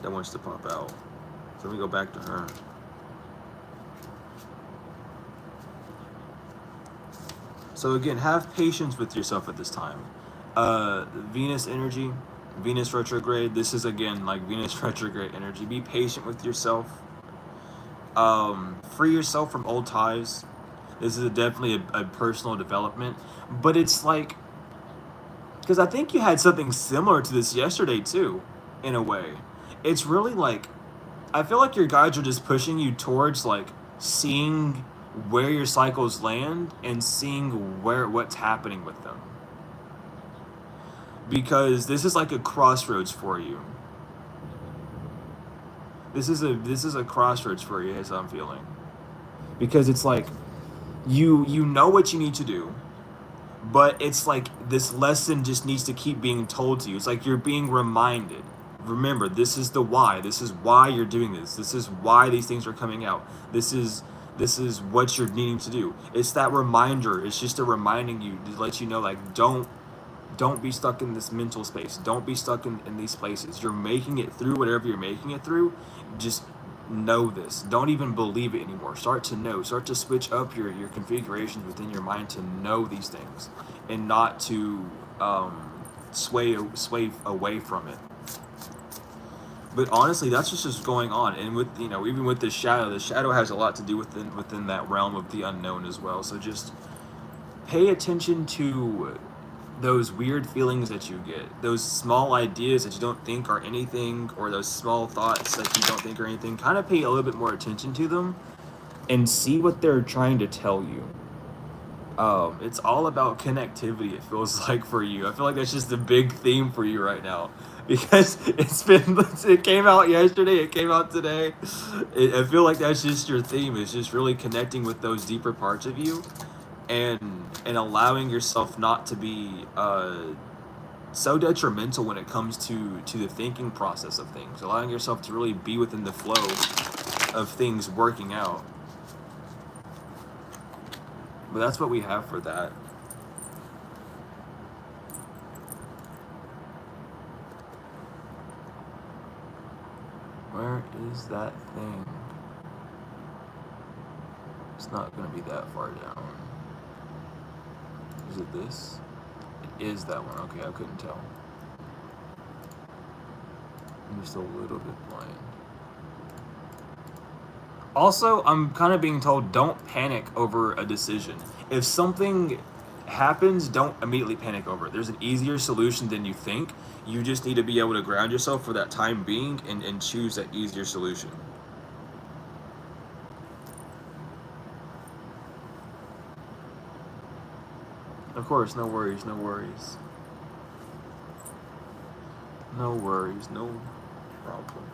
that wants to pop out. So let me go back to her. So again, have patience with yourself at this time. Venus energy, Venus retrograde. This is, again, like Venus retrograde energy. Be patient with yourself. Free yourself from old ties. This is definitely a personal development. But it's like, because I think you had something similar to this yesterday too, in a way. It's really like, I feel like your guides are just pushing you towards like seeing where your cycles land and seeing what's happening with them. Because this is like a crossroads for you. This is a crossroads for you, as I'm feeling. Because it's like you know what you need to do, but it's like this lesson just needs to keep being told to you. It's like you're being reminded. Remember, this is the why. This is why you're doing this. This is why these things are coming out. This is what you're needing to do. It's that reminder. It's just a reminding you to let you know, like, don't be stuck in this mental space. Don't be stuck in these places. You're making it through whatever you're making it through. Just know this. Don't even believe it anymore. Start to know. Start to switch up your configurations within your mind to know these things and not to sway away from it. But honestly, that's just going on. And with, you know, even with the shadow has a lot to do within that realm of the unknown as well. So just pay attention to those weird feelings that you get, those small ideas that you don't think are anything, or those small thoughts that you don't think are anything. Kind of pay a little bit more attention to them and see what they're trying to tell you. It's all about connectivity, it feels like, for you. I feel like that's just a big theme for you right now, because it came out yesterday, it came out today. I feel like that's just your theme. It's just really connecting with those deeper parts of you, and allowing yourself not to be so detrimental when it comes to the thinking process of things. Allowing yourself to really be within the flow of things working out. But that's what we have for that. Where is that thing? It's not going to be that far down. Is it this? It is that one. Okay, I couldn't tell. I'm just a little bit blind. Also, I'm kind of being told, don't panic over a decision. If something happens, don't immediately panic over it. There's an easier solution than you think. You just need to be able to ground yourself for that time being and choose that easier solution. Of course, no worries, no worries. No worries, no problem.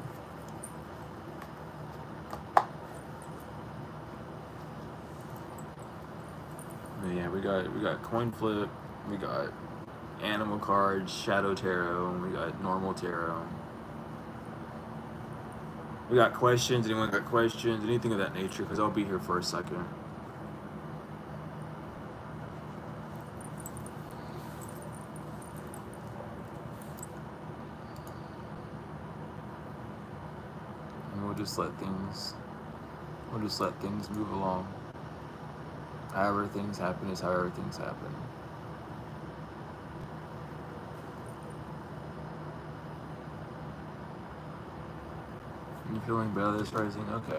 Yeah, we got coin flip, we got animal cards, shadow tarot, and we got normal tarot. We got questions. Anyone got questions? Anything of that nature? Because I'll be here for a second. And we'll just let things move along. However things happen is however things happen. You feeling better this rising? Okay.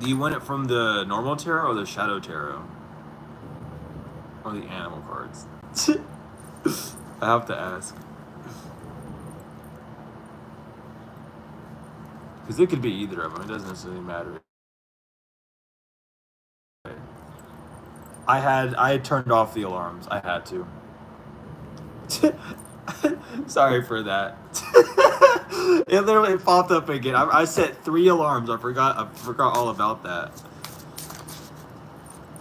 Do you want it from the normal tarot or the shadow tarot? Or the animal cards? I have to ask. Because it could be either of them. It doesn't necessarily matter. I had turned off the alarms. I had to. Sorry for that. It literally popped up again. I set 3 alarms. I forgot all about that.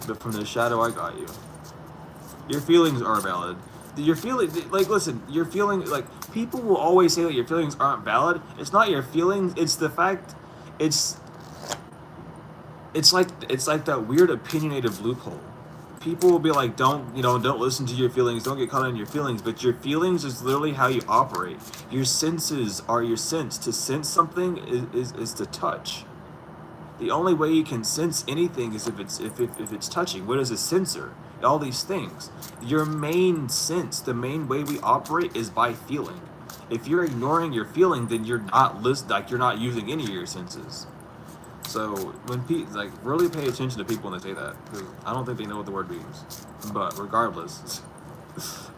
But from the shadow, I got you. Your feelings are valid. Your feeling, like, listen, your feeling, like, people will always say that your feelings aren't valid. It's not your feelings. It's the fact. It's like that weird opinionative loophole. People will be like, don't listen to your feelings, don't get caught in your feelings, but your feelings is literally how you operate. Your senses are your sense. To sense something is to touch. The only way you can sense anything is if it's touching. What is a sensor? All these things. Your main sense, the main way we operate is by feeling. If you're ignoring your feeling, then you're not using any of your senses. So when people like really pay attention to people when they say that, because I don't think they know what the word means. But regardless,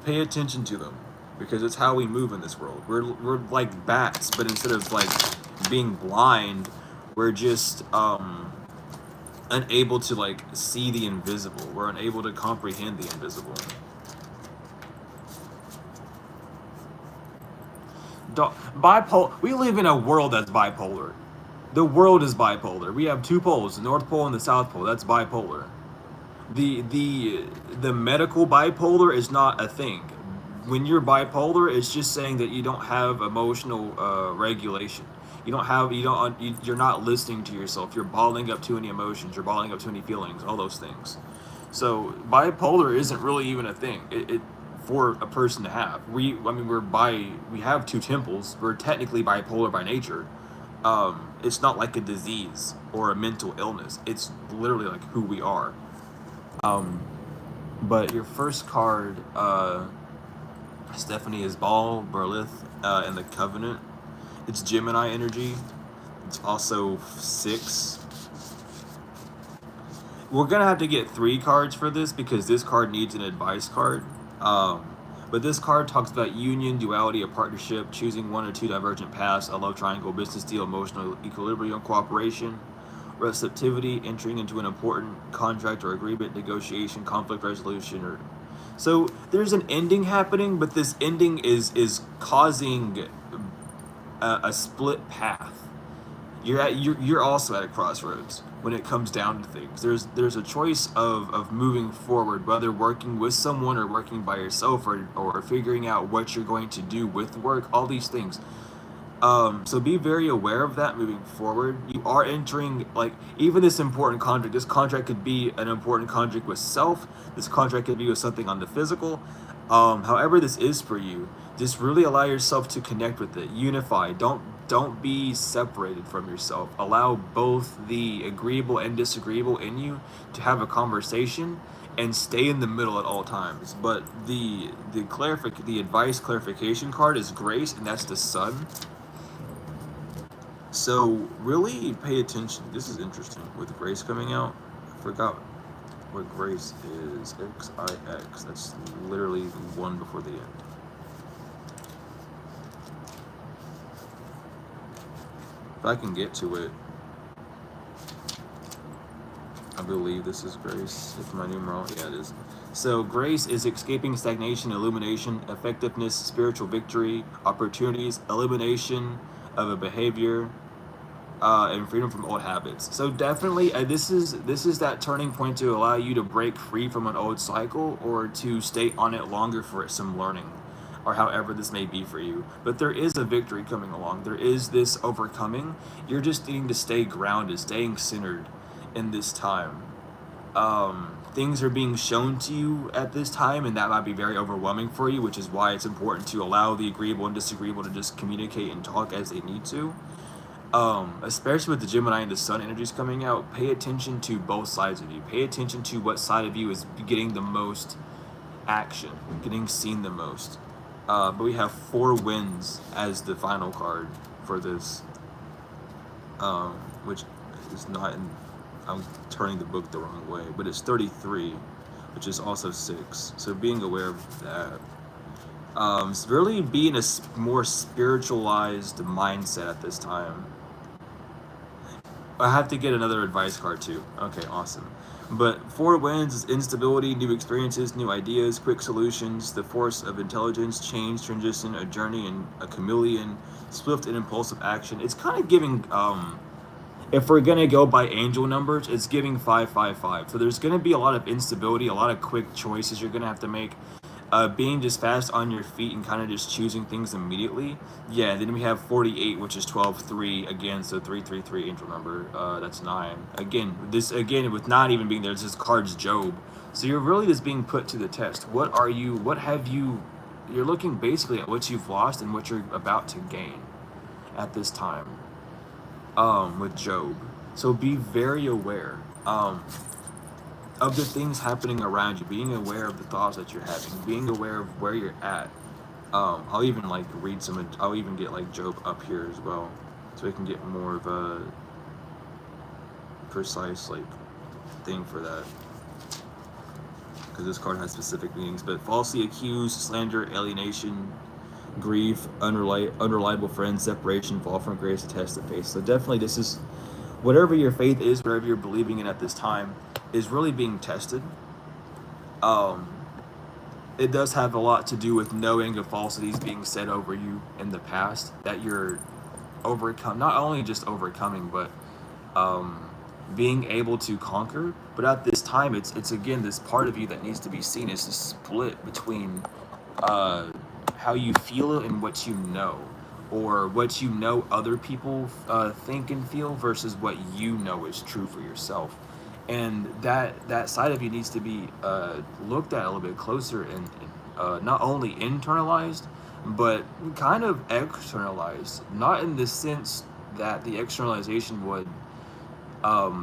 pay attention to them because it's how we move in this world. We're like bats, but instead of like being blind, we're just unable to like see the invisible. We're unable to comprehend the invisible. Bipolar. We live in a world that's bipolar. The world is bipolar. We have two poles, the North Pole and the South Pole. That's bipolar. The medical bipolar is not a thing. When you're bipolar, it's just saying that you don't have emotional regulation. You're not listening to yourself. You're bottling up too many emotions. You're bottling up too many feelings. All those things. So bipolar isn't really even a thing. It for a person to have. We have two temples. We're technically bipolar by nature. It's not like a disease or a mental illness. It's literally like who we are. But your first card, Stephanie, is Baal, Berlith, and the Covenant. It's Gemini energy. It's also 6. We're gonna have to get 3 cards for this because this card needs an advice card. But this card talks about union, duality, a partnership, choosing one or two divergent paths, a love triangle, business deal, emotional equilibrium, cooperation, receptivity, entering into an important contract or agreement, negotiation, conflict resolution, or so there's an ending happening, but this ending is causing a split path. You're also at a crossroads when it comes down to things. There's a choice of moving forward, whether working with someone or working by yourself or figuring out what you're going to do with work, all these things. So be very aware of that moving forward. You are entering, like, even this important contract. This contract could be an important contract with self. This contract could be with something on the physical. However this is for you, just really allow yourself to connect with it. Unify. Don't be separated from yourself. Allow both the agreeable and disagreeable in you to have a conversation and stay in the middle at all times. But the advice clarification card is Grace, and that's the Sun. So really pay attention. This is interesting with Grace coming out. I forgot what Grace is. XIX. That's literally one before the end. If I can get to it, I believe this is Grace. If my numeral, yeah, it is. So Grace is escaping stagnation, illumination, effectiveness, spiritual victory, opportunities, elimination of a behavior, and freedom from old habits. So definitely, this is that turning point to allow you to break free from an old cycle or to stay on it longer for some learning, or however this may be for you. But there is a victory coming along. There is this overcoming. You're just needing to stay grounded, staying centered in this time. Things are being shown to you at this time, and that might be very overwhelming for you, which is why it's important to allow the agreeable and disagreeable to just communicate and talk as they need to. Especially with the Gemini and the Sun energies coming out, pay attention to both sides of you. Pay attention to what side of you is getting the most action, getting seen the most. But we have 4 wins as the final card for this, which is not in, I'm turning the book the wrong way, but it's 33, which is also 6. So being aware of that. Really be in a more spiritualized mindset at this time. I have to get another advice card too. Okay, awesome. But 4 wins is instability, new experiences, new ideas, quick solutions, the force of intelligence, change, transition, a journey, and a chameleon, swift and impulsive action. It's kind of giving, if we're gonna go by angel numbers, it's giving 555. So there's gonna be a lot of instability, a lot of quick choices you're gonna have to make. Being just fast on your feet and kind of just choosing things immediately. Yeah, then we have 48, which is 12-3 again, so 333 angel number. That's 9. Again, with not even being there, this card's Job. So you're really just being put to the test. You're looking basically at what you've lost and what you're about to gain at this time. With Job. So be very aware. Of the things happening around you, being aware of the thoughts that you're having, being aware of where you're at. I'll even I'll even get like Job up here as well, so we can get more of a precise like thing for that, because this card has specific meanings. But falsely accused, slander, alienation, grief, unreliable friends, separation, fall from grace, a test of faith. So definitely this is, whatever your faith is, whatever you're believing in at this time, is really being tested. It does have a lot to do with knowing of falsities being said over you in the past that you're not only just overcoming, but being able to conquer. But at this time, it's again this part of you that needs to be seen as a split between how you feel and what you know, or what you know other people think and feel versus what you know is true for yourself. And that side of you needs to be looked at a little bit closer, and not only internalized, but kind of externalized. Not in the sense that the externalization would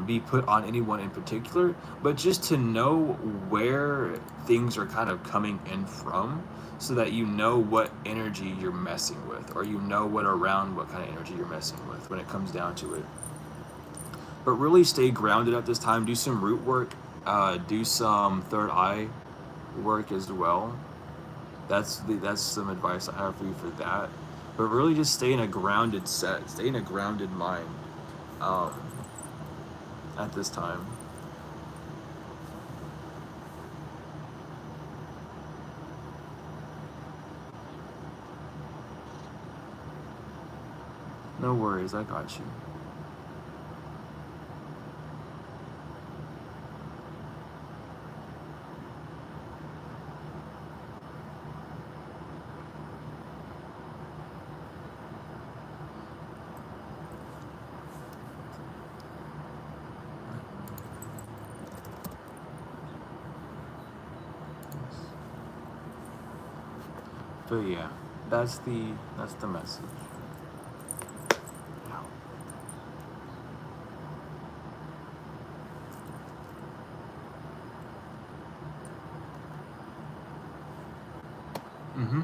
be put on anyone in particular, but just to know where things are kind of coming in from, so that you know what energy you're messing with, or you know what kind of energy you're messing with when it comes down to it. But really stay grounded at this time. Do some root work. Do some third eye work as well. That's some advice I have for you for that. But really just stay in a grounded set. Stay in a grounded mind at this time. No worries, I got you. But yeah, that's the message. Mm-hmm.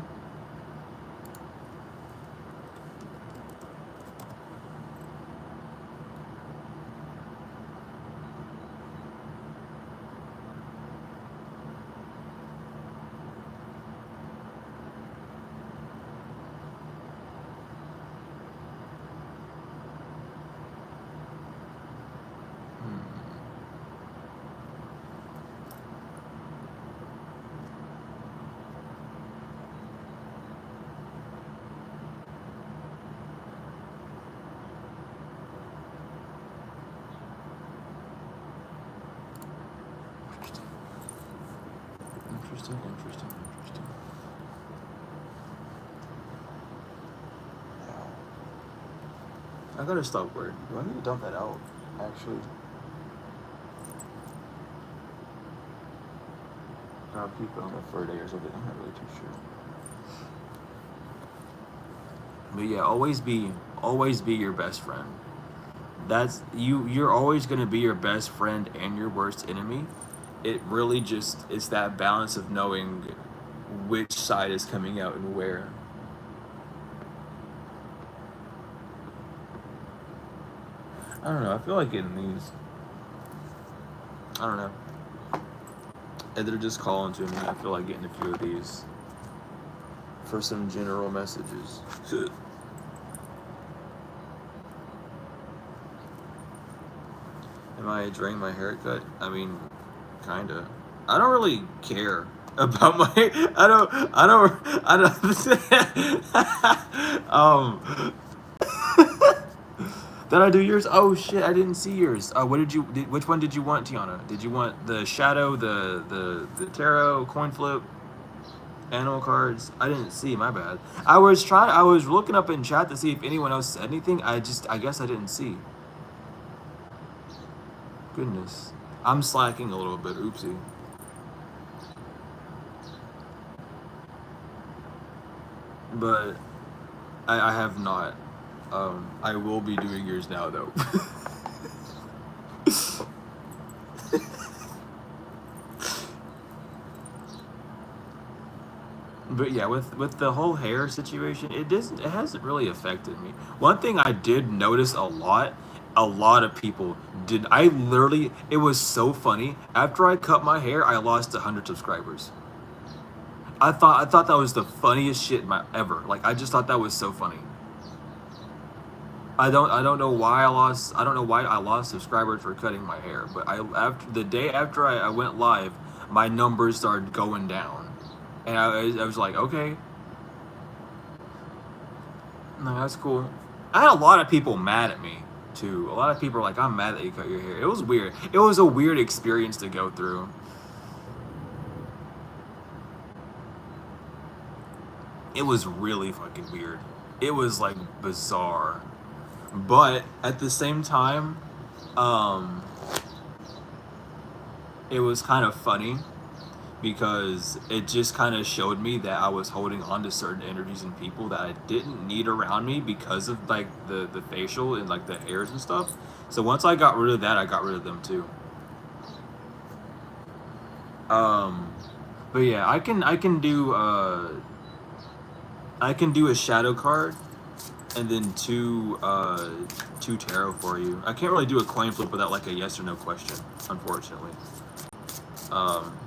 Interesting. I gotta stop worrying. Do I need to dump that out, actually? I'll keep it on there for a day or something. I'm not really too sure. But yeah, always be your best friend. That's you're always gonna be your best friend and your worst enemy. It really just is that balance of knowing which side is coming out and where. I don't know. I feel like getting these. I don't know. They're just calling to me. I feel like getting a few of these for some general messages. Am I enjoying my haircut? I mean, kinda. I don't really care about my. I don't. Did I do yours? Oh shit! I didn't see yours. Which one did you want, Tiana? Did you want the shadow, the tarot, coin flip, animal cards? I didn't see. My bad. I was looking up in chat to see if anyone else said anything. I guess I didn't see. Goodness, I'm slacking a little bit. Oopsie. But I have not. I will be doing yours now, though. But yeah, with the whole hair situation, it hasn't really affected me. One thing I did notice a lot A lot of people did. I literally, it was so funny. After I cut my hair, I lost 100 subscribers. I thought that was the funniest shit ever. Like I just thought that was so funny. I don't know why I lost subscribers for cutting my hair, but I after the day after I went live, my numbers started going down, and I was like, okay, no, that's cool. I had a lot of people mad at me too. A lot of people were like, I'm mad that you cut your hair. It was weird. It was a weird experience to go through. It was really fucking weird. It was like bizarre. But at the same time, um, it was kind of funny because it just kind of showed me that I was holding on to certain energies and people that I didn't need around me because of like the facial and like the hairs and stuff. So once I got rid of that, I got rid of them too. Um, but yeah, I can do a shadow card and then two tarot for you. I can't really do a coin flip without like a yes or no question, unfortunately. Um,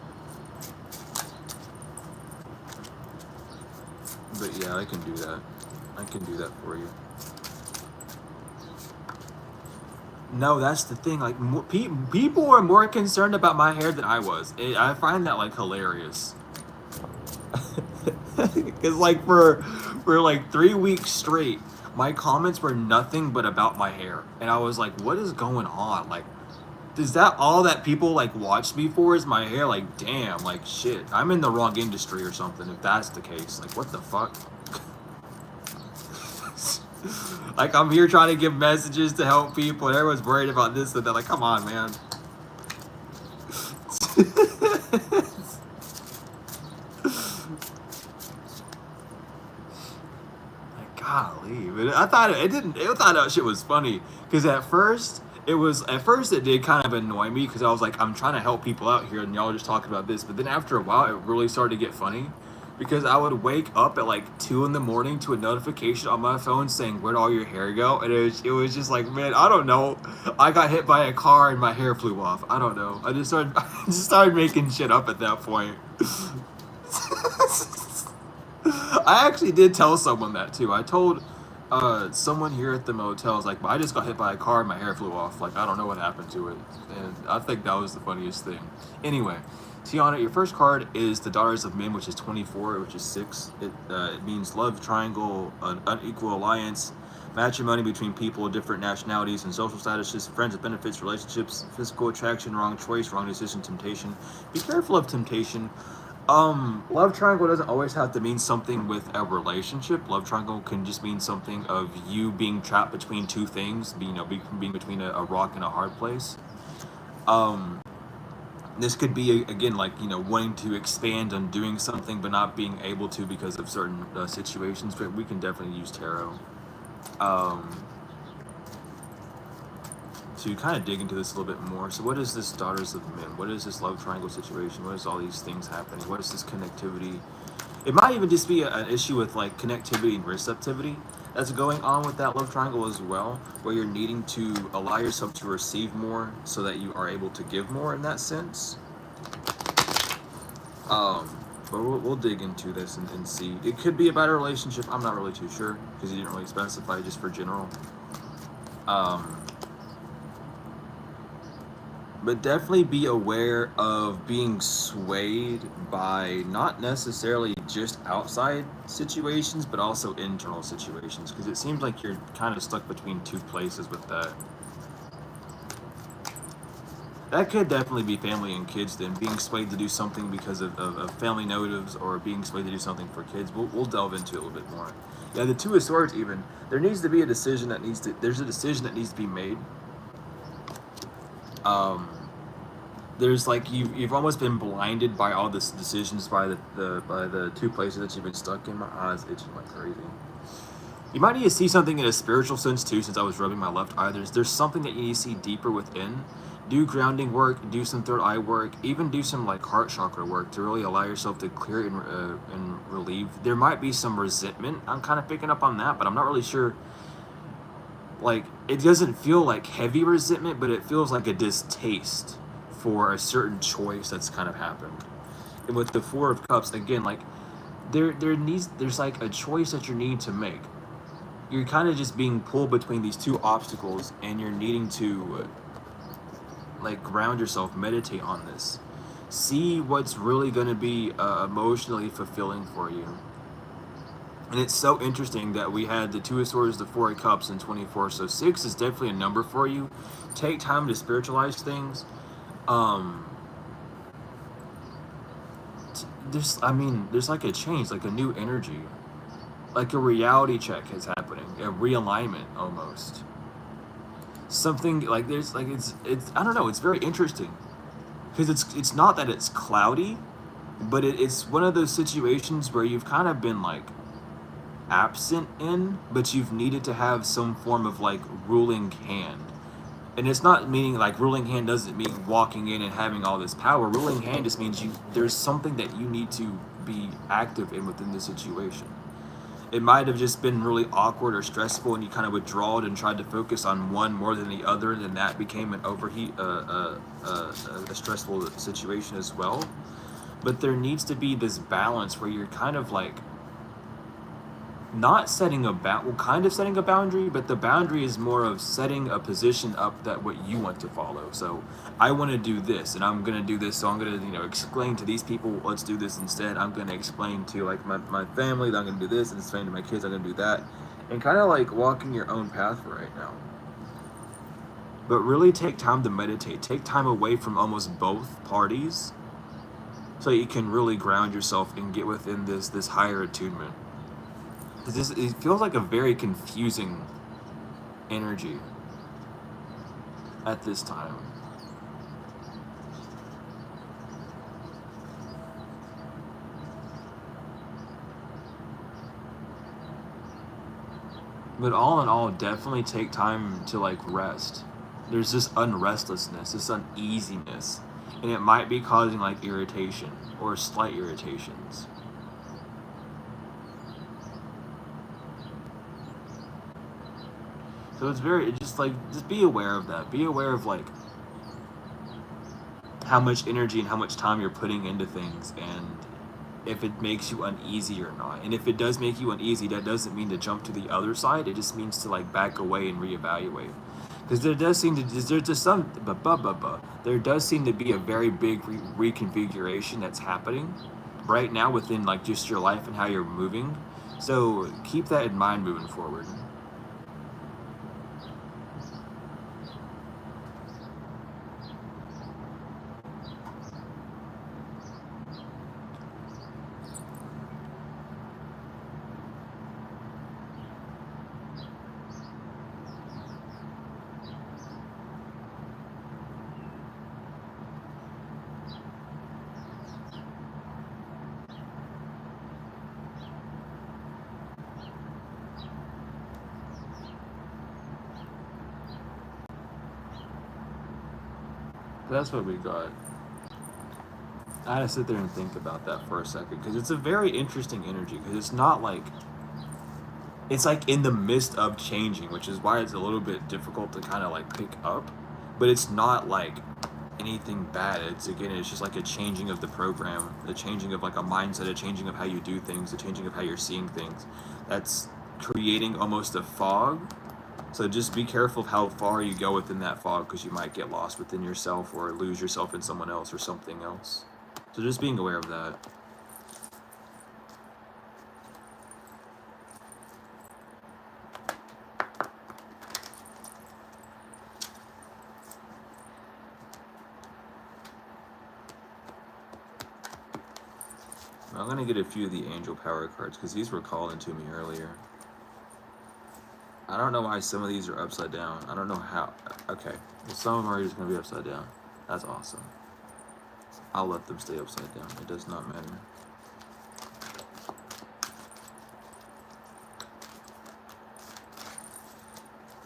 but yeah, I can do that. I can do that for you. No, that's the thing. Like people were more concerned about my hair than I was. I find that like hilarious. Because like for like 3 weeks straight, my comments were nothing but about my hair, and I was like, "What is going on? Like, is that all that people like watch me for? Is my hair? Like, damn, like shit, I'm in the wrong industry or something. If that's the case, like, what the fuck? Like, I'm here trying to give messages to help people, and everyone's worried about this and that. Like, come on, man." Golly, but I thought it didn't. I thought that shit was funny because at first it did kind of annoy me because I was like, I'm trying to help people out here and y'all just talking about this. But then after a while, it really started to get funny because I would wake up at like 2 in the morning to a notification on my phone saying, "Where'd all your hair go?" And it was just like, man, I don't know. I got hit by a car and my hair flew off. I don't know. I just started making shit up at that point. I actually did tell someone that too. I told someone here at the motel, I was like, I just got hit by a car and my hair flew off. Like, I don't know what happened to it. And I think that was the funniest thing. Anyway, Tiana, your first card is the Daughters of Men, which is 24, which is 6. It means love triangle, an unequal alliance, matrimony between people of different nationalities and social statuses, friends with benefits, relationships, physical attraction, wrong choice, wrong decision, temptation. Be careful of temptation. Love triangle doesn't always have to mean something with a relationship. Love triangle can just mean something of you being trapped between two things, being between a rock and a hard place. Um, this could be again like wanting to expand on doing something but not being able to because of certain situations. But we can definitely use tarot. Um, to kind of dig into this a little bit more. So what is this Daughters of Men? What is this love triangle situation? What is all these things happening? What is this connectivity? It might even just be an issue with like connectivity and receptivity that's going on with that love triangle as well, where you're needing to allow yourself to receive more so that you are able to give more in that sense. But we'll dig into this and see. It could be about a relationship. I'm not really too sure because you didn't really specify, just for general. Um, But definitely be aware of being swayed by not necessarily just outside situations, but also internal situations, because it seems like you're kind of stuck between two places with that. That could definitely be family and kids then, being swayed to do something because of family motives, or being swayed to do something for kids. We'll delve into it a little bit more. Yeah, the Two of Swords even. There's a decision that needs to be made. Um, there's like you've almost been blinded by all this decisions by the two places that you've been stuck in. My eyes itching like crazy. You might need to see something in a spiritual sense too, since I was rubbing my left eye. There's something that you need to see deeper within. Do grounding work, do some third eye work, even do some like heart chakra work to really allow yourself to clear and relieve. There might be some resentment. I'm kind of picking up on that, but I'm not really sure like, it doesn't feel like heavy resentment, but it feels like a distaste for a certain choice that's kind of happened. And with the Four of Cups, again, like, there's like a choice that you need to make. You're kind of just being pulled between these two obstacles, and you're needing to like ground yourself, meditate on this, see what's really going to be emotionally fulfilling for you. And it's so interesting that we had the Two of Swords, the Four of Cups, and 24. So 6 is definitely a number for you. Take time to spiritualize things. Um, there's like a change, like a new energy, like a reality check is happening, a realignment almost. Something like there's like it's I don't know. It's very interesting because it's not that it's cloudy, but it's one of those situations where you've kind of been like absent in, but you've needed to have some form of like ruling hand. And it's not meaning like ruling hand doesn't mean walking in and having all this power. Ruling hand just means there's something that you need to be active in within the situation. It might have just been really awkward or stressful, and you kind of withdrawed and tried to focus on one more than the other, and then that became an overheat, a stressful situation as well. But there needs to be this balance where you're kind of like not setting kind of setting a boundary, but the boundary is more of setting a position up that what you want to follow. So I want to do this, and I'm going to do this, so I'm going to explain to these people, let's do this instead. I'm going to explain to like my family that I'm going to do this, and explain to my kids I'm going to do that, and kind of like walking your own path right now. But really take time to meditate, take time away from almost both parties, so you can really ground yourself and get within this higher attunement. It feels like a very confusing energy at this time. But all in all, definitely take time to like rest. There's this unrestlessness, this uneasiness, and it might be causing like irritation or slight irritations. So it's just be aware of that. Be aware of like how much energy and how much time you're putting into things, and if it makes you uneasy or not. And if it does make you uneasy, that doesn't mean to jump to the other side. It just means to like back away and reevaluate. Because there does seem to be a very big reconfiguration that's happening right now within like just your life and how you're moving. So keep that in mind moving forward. That's what we got. I had to sit there and think about that for a second because it's a very interesting energy because it's not like it's like in the midst of changing, which is why it's a little bit difficult to kind of like pick up, but it's not like anything bad. It's just like a changing of the program, the changing of like a mindset, a changing of how you do things, a changing of how you're seeing things. That's creating almost a fog. So just be careful of how far you go within that fog because you might get lost within yourself or lose yourself in someone else or something else. So just being aware of that. I'm going to get a few of the angel power cards because these were called into me earlier. I don't know why some of these are upside down. I don't know how. Okay. Well, some of them are just going to be upside down. That's awesome. I'll let them stay upside down. It does not matter.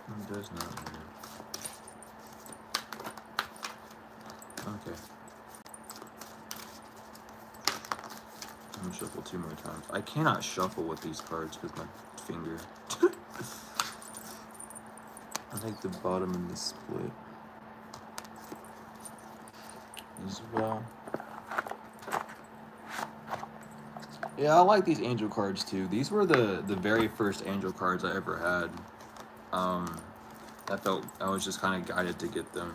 It does not matter. Okay. I'm going to shuffle 2 more times. I cannot shuffle with these cards with my finger. I think the bottom and the split as well. Yeah, I like these angel cards too. These were the very first angel cards I ever had. I felt I was just kind of guided to get them.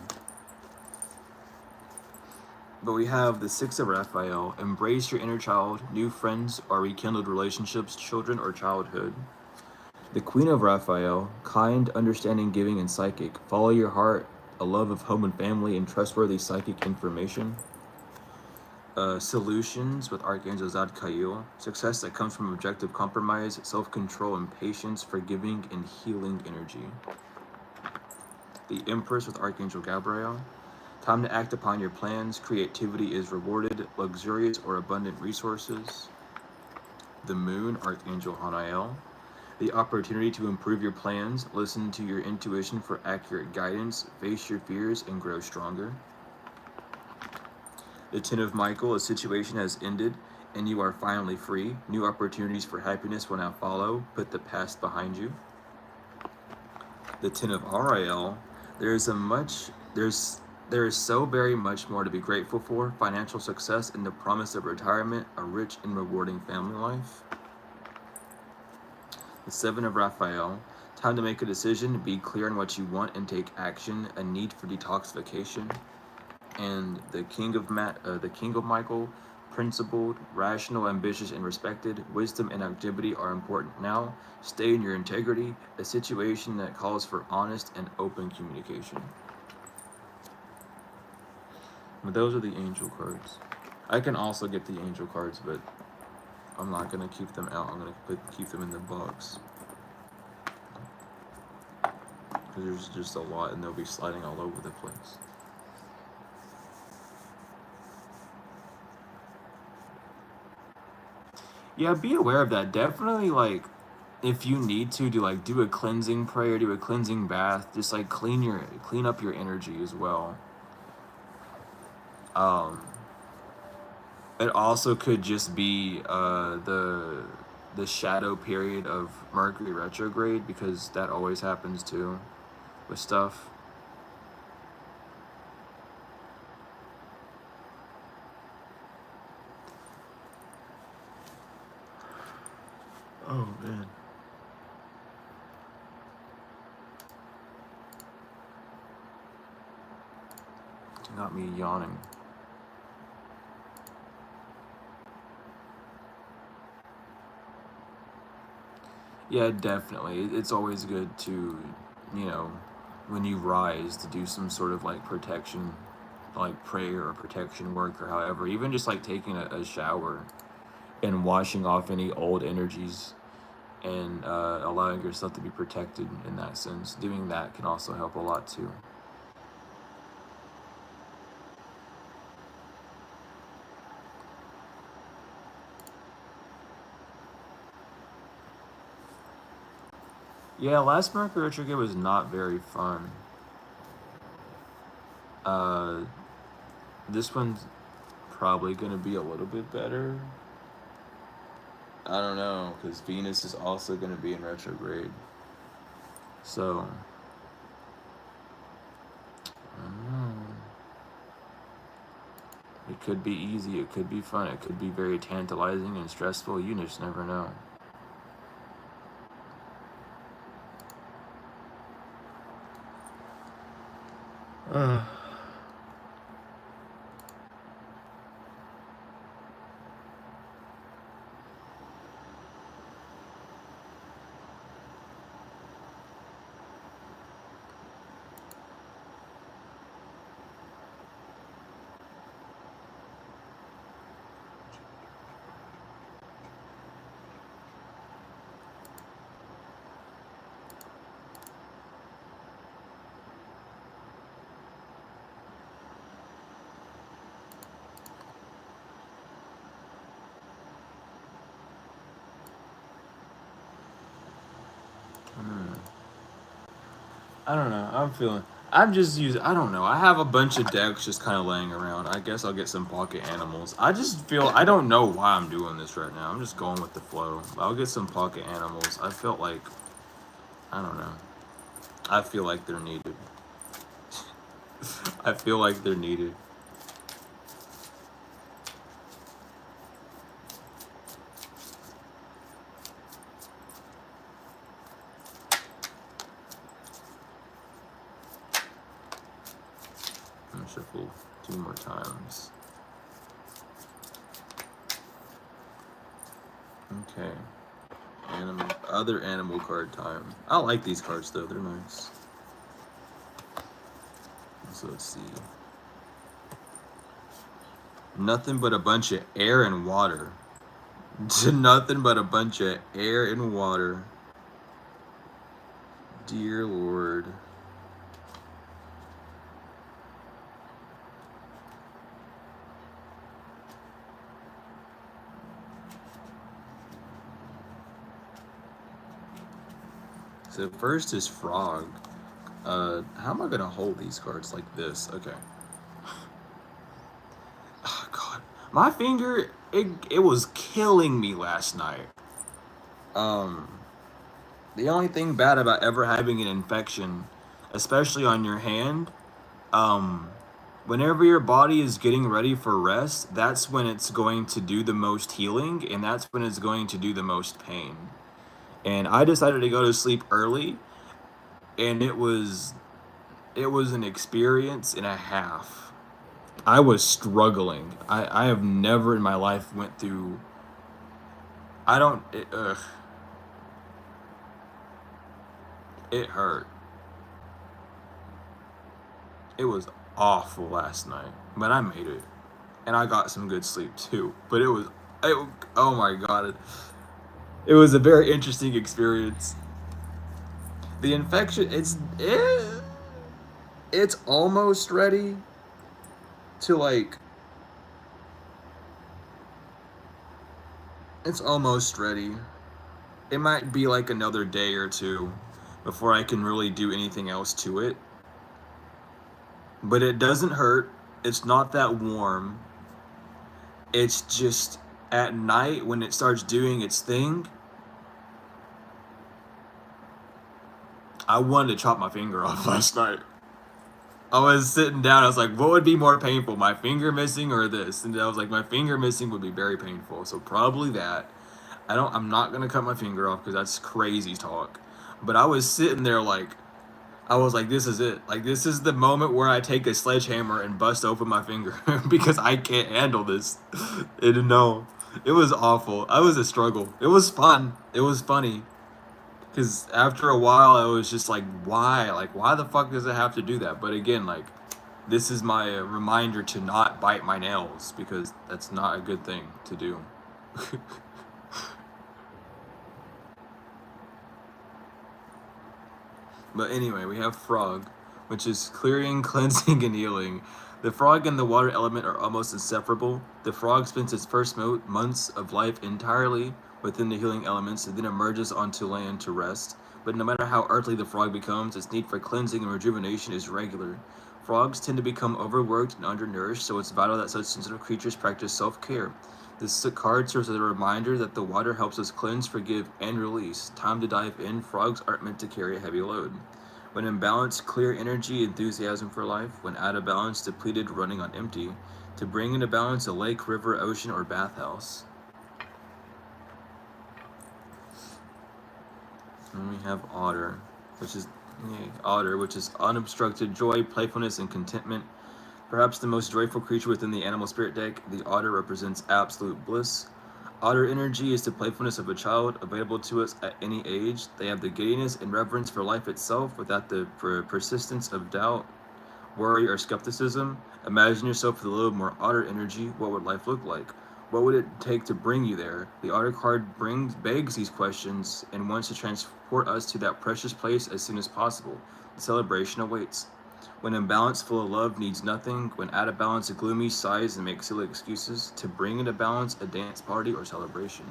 But we have the Six of Raphael. Embrace your inner child, new friends or rekindled relationships, children or childhood. The Queen of Raphael. Kind, understanding, giving, and psychic. Follow your heart, a love of home and family, and trustworthy psychic information. Solutions with Archangel Zadkiel. Success that comes from objective compromise, self-control, and patience, forgiving and healing energy. The Empress with Archangel Gabriel. Time to act upon your plans. Creativity is rewarded. Luxurious or abundant resources. The Moon, Archangel Hanael. The opportunity to improve your plans. Listen to your intuition for accurate guidance. Face your fears and grow stronger. The Ten of Michael. A situation has ended and you are finally free. New opportunities for happiness will now follow. Put the past behind you. The Ten of Ariel. There is so very much more to be grateful for. Financial success and the promise of retirement, a rich and rewarding family life. The Seven of Raphael. Time to make a decision, be clear on what you want and take action, a need for detoxification. And the King of Michael. Principled, rational, ambitious, and respected. Wisdom and activity are important now. Stay in your integrity, a situation that calls for honest and open communication. But those are the angel cards. I can also get the angel cards, but I'm not going to keep them out. I'm going to keep them in the box. Because there's just a lot and they'll be sliding all over the place. Yeah, be aware of that. Definitely, like, if you need to do a cleansing prayer, do a cleansing bath, just like clean up your energy as well. It also could just be the shadow period of Mercury retrograde, because that always happens too with stuff. Oh man. Got me yawning. Yeah, definitely. It's always good to, when you rise, to do some sort of like protection, like prayer or protection work or however. Even just like taking a shower and washing off any old energies and allowing yourself to be protected in that sense. Doing that can also help a lot too. Yeah, last Mercury retrograde was not very fun. This one's probably going to be a little bit better. I don't know, because Venus is also going to be in retrograde. So, I don't know. It could be easy, it could be fun, it could be very tantalizing and stressful. You just never know. I don't know. I don't know. I have a bunch of decks just kind of laying around. I guess I'll get some pocket animals. I don't know why I'm doing this right now. I'm just going with the flow. I'll get some pocket animals. I felt like, I don't know. I feel like they're needed. I feel like they're needed. I'm gonna shuffle 2 more times. Okay. Other animal card time. I like these cards though, they're nice. So let's see. Nothing but a bunch of air and water. Nothing but a bunch of air and water. Dear Lord. So first is frog. How am I gonna hold these cards like this? Okay. Oh God, my finger, it was killing me last night. The only thing bad about ever having an infection, especially on your hand, whenever your body is getting ready for rest, that's when it's going to do the most healing, and that's when it's going to do the most pain. And I decided to go to sleep early, and it was an experience and a half. I was struggling. I have never in my life went through. I don't. It hurt. It was awful last night, but I made it, and I got some good sleep too. But oh my God, it was a very interesting experience. The infection, it's almost ready to like. It's almost ready. It might be like another day or two before I can really do anything else to it. But it doesn't hurt. It's not that warm. It's just at night when it starts doing its thing. I wanted to chop my finger off last night. I was sitting down. I was like, what would be more painful, my finger missing or this? And I was like, my finger missing would be very painful. So probably that. I'm not going to cut my finger off because that's crazy talk. But I was sitting there like, I was like, this is it. Like, this is the moment where I take a sledgehammer and bust open my finger because I can't handle this. No, it was awful. I was a struggle. It was fun. It was funny. Because after a while, I was just like, why? Like, why the fuck does it have to do that? But again, like, this is my reminder to not bite my nails because that's not a good thing to do. But anyway, we have frog, which is clearing, cleansing, and healing. The frog and the water element are almost inseparable. The frog spends its first months of life entirely within the healing elements and then emerges onto land to rest. But no matter how earthly the frog becomes, its need for cleansing and rejuvenation is regular. Frogs tend to become overworked and undernourished, so it's vital that such sensitive creatures practice self-care. This card serves as a reminder that the water helps us cleanse, forgive, and release. Time to dive in. Frogs aren't meant to carry a heavy load. When in balance, clear energy, enthusiasm for life. When out of balance, depleted, running on empty. To bring into balance a lake, river, ocean, or bathhouse. And we have otter, which is unobstructed joy, playfulness, and contentment. Perhaps the most joyful creature within the animal spirit deck, the otter represents absolute bliss. Otter energy is the playfulness of a child, available to us at any age. They have the giddiness and reverence for life itself without the persistence of doubt, worry, or skepticism. Imagine yourself with a little more otter energy. What would life look like? What would it take to bring you there? The otter card begs these questions and wants to transport us to that precious place as soon as possible. The celebration awaits. When in balance, full of love, needs nothing. When out of balance, gloomy, sighs, and makes silly excuses. To bring into balance, a dance party or celebration.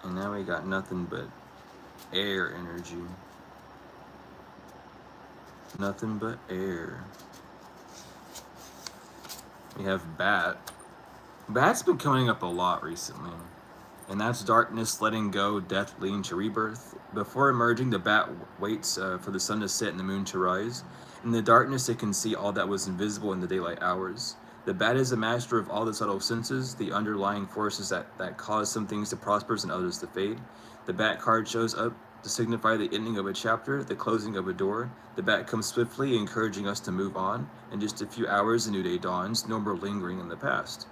And now we got nothing but air energy. Nothing but air. We have bat. Bat's been coming up a lot recently. And that's darkness letting go, death leading to rebirth. Before emerging, the bat waits for the sun to set and the moon to rise. In the darkness, it can see all that was invisible in the daylight hours. The bat is a master of all the subtle senses, the underlying forces that cause some things to prosper and others to fade. The bat card shows up to signify the ending of a chapter, the closing of a door. The bat comes swiftly, encouraging us to move on. In just a few hours, a new day dawns, no more lingering in the past.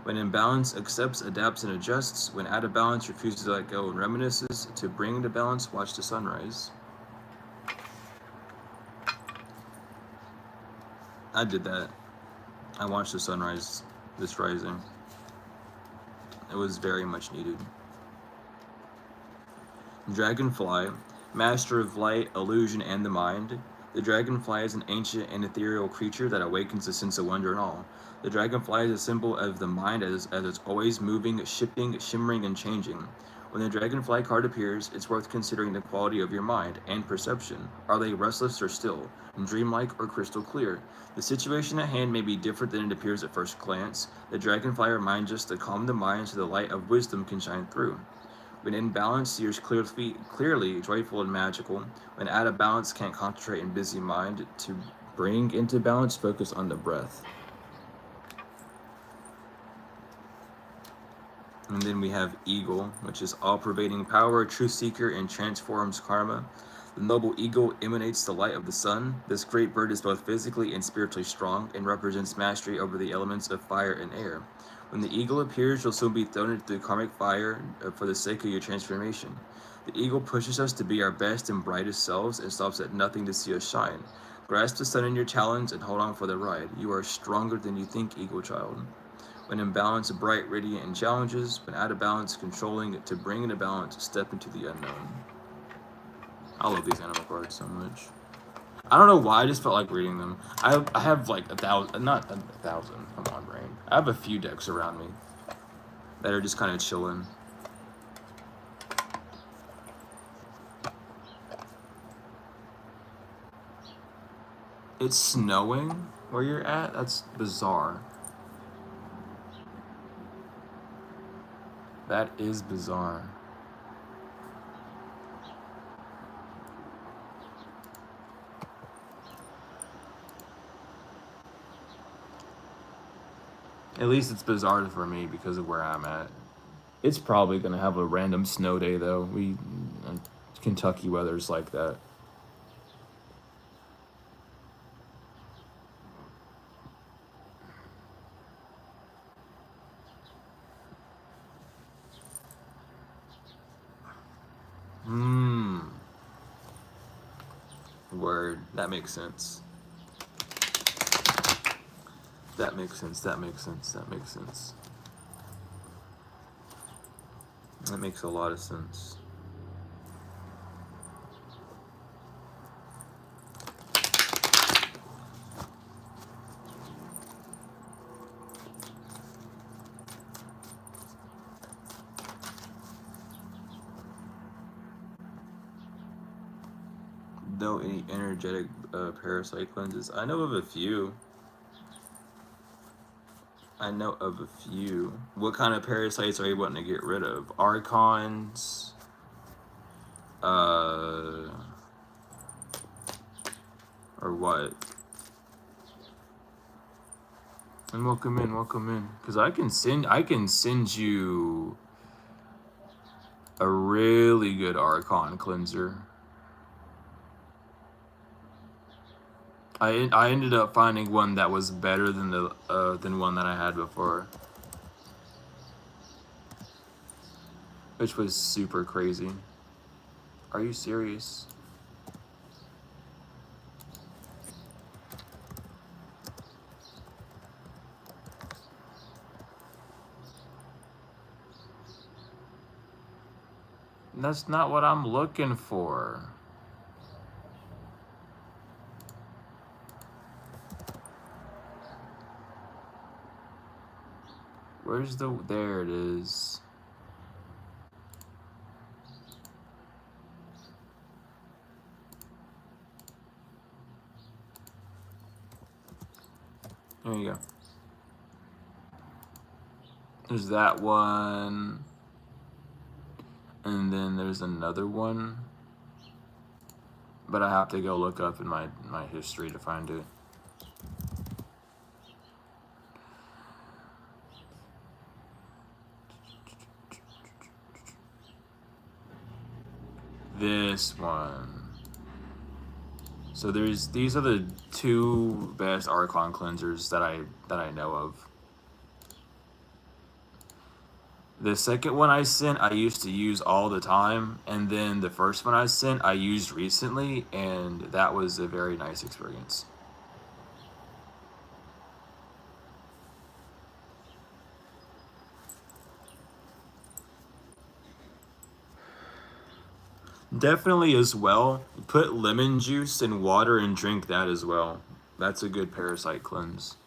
When in balance, accepts, adapts, and adjusts. When out of balance, refuses to let go and reminisces. To bring into balance, watch the sunrise. I did that. I watched the sunrise this rising. It was very much needed. Dragonfly, master of light, illusion, and the mind. The dragonfly is an ancient and ethereal creature that awakens a sense of wonder and awe. The dragonfly is a symbol of the mind as it's always moving, shifting, shimmering, and changing. When the dragonfly card appears, it's worth considering the quality of your mind and perception. Are they restless or still, dreamlike or crystal clear? The situation at hand may be different than it appears at first glance. The dragonfly reminds us to calm the mind so the light of wisdom can shine through. When in balance, seers clearly, joyful and magical. When out of balance, can't concentrate in busy mind. To bring into balance, focus on the breath. And then we have Eagle, which is all-pervading power, truth seeker, and transforms karma. The noble eagle emanates the light of the sun. This great bird is both physically and spiritually strong and represents mastery over the elements of fire and air. When the eagle appears, you'll soon be thrown into the karmic fire for the sake of your transformation. The eagle pushes us to be our best and brightest selves and stops at nothing to see us shine. Grasp the sun in your talons and hold on for the ride. You are stronger than you think, eagle child. When in balance, bright, radiant, and challenges. When out of balance, controlling. To bring into balance, step into the unknown. I love these animal cards so much. I don't know why, I just felt like reading them. I have like not a thousand, come on, brain. I have a few decks around me that are just kind of chilling. It's snowing where you're at? That's bizarre. That is bizarre. At least it's bizarre for me because of where I'm at. It's probably gonna have a random snow day though. Kentucky weather's like that. Word. That makes sense. That makes sense. That makes sense. That makes sense. That makes a lot of sense. Know any energetic parasite cleanses? I know of a few. What kind of parasites are you wanting to get rid of? Archons? Or what? And welcome in. Cause I can send you a really good Archon cleanser. I ended up finding one that was better than than one that I had before, which was super crazy. Are you serious? That's not what I'm looking for. Where's there it is. There you go. There's that one. And then there's another one, but I have to go look up in my history to find it. This one. So these are the two best Archon cleansers that I know of. The second one I sent, I used to use all the time, and then the first one I sent, I used recently, and that was a very nice experience. Definitely as well, put lemon juice in water and drink that as well. That's a good parasite cleanse.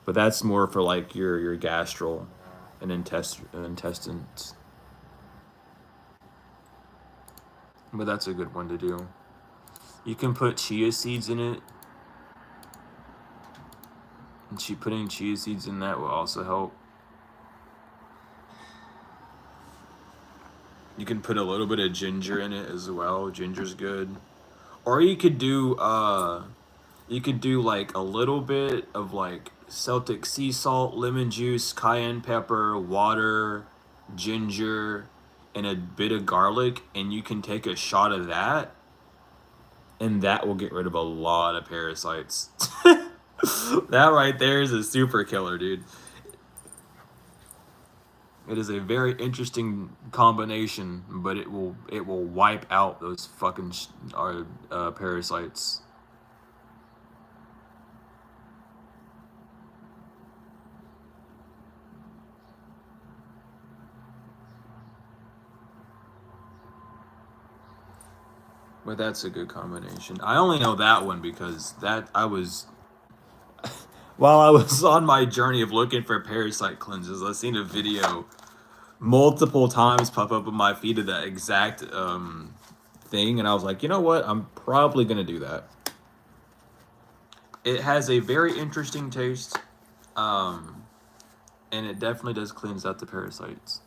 But that's more for like your gastral and intestines. But that's a good one to do. You can put chia seeds in it. And putting chia seeds in that will also help. You can put a little bit of ginger in it as well. Ginger's good. Or you could do like a little bit of like Celtic sea salt, lemon juice, cayenne pepper, water, ginger, and a bit of garlic, and you can take a shot of that, and that will get rid of a lot of parasites. That right there is a super killer, dude. It is a very interesting combination, but it will wipe out those fucking parasites. But that's a good combination. I only know that one because while I was on my journey of looking for parasite cleanses, I seen a video multiple times pop up on my feed of that exact thing, and I was like, you know what? I'm probably gonna do that. It has a very interesting taste, and it definitely does cleanse out the parasites.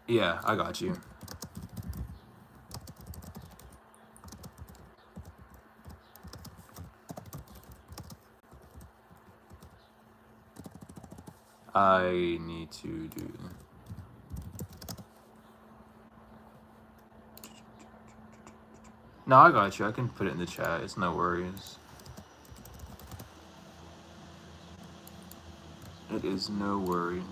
Yeah, I got you. I need to do. No, I got you. I can put it in the chat. It's no worries. It is no worries.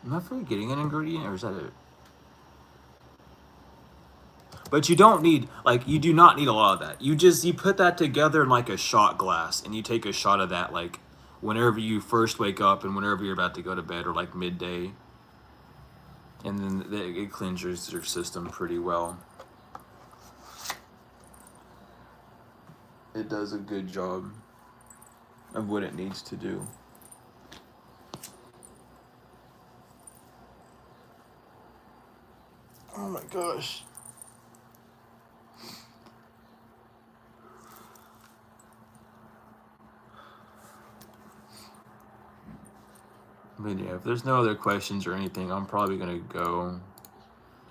Am I forgetting an ingredient, or is that it? But you don't need, like, you do not need a lot of that. You put that together in like a shot glass, and you take a shot of that like whenever you first wake up and whenever you're about to go to bed, or like midday. And then it cleanses your system pretty well. It does a good job of what it needs to do. Oh my gosh. But yeah, if there's no other questions or anything, I'm probably gonna go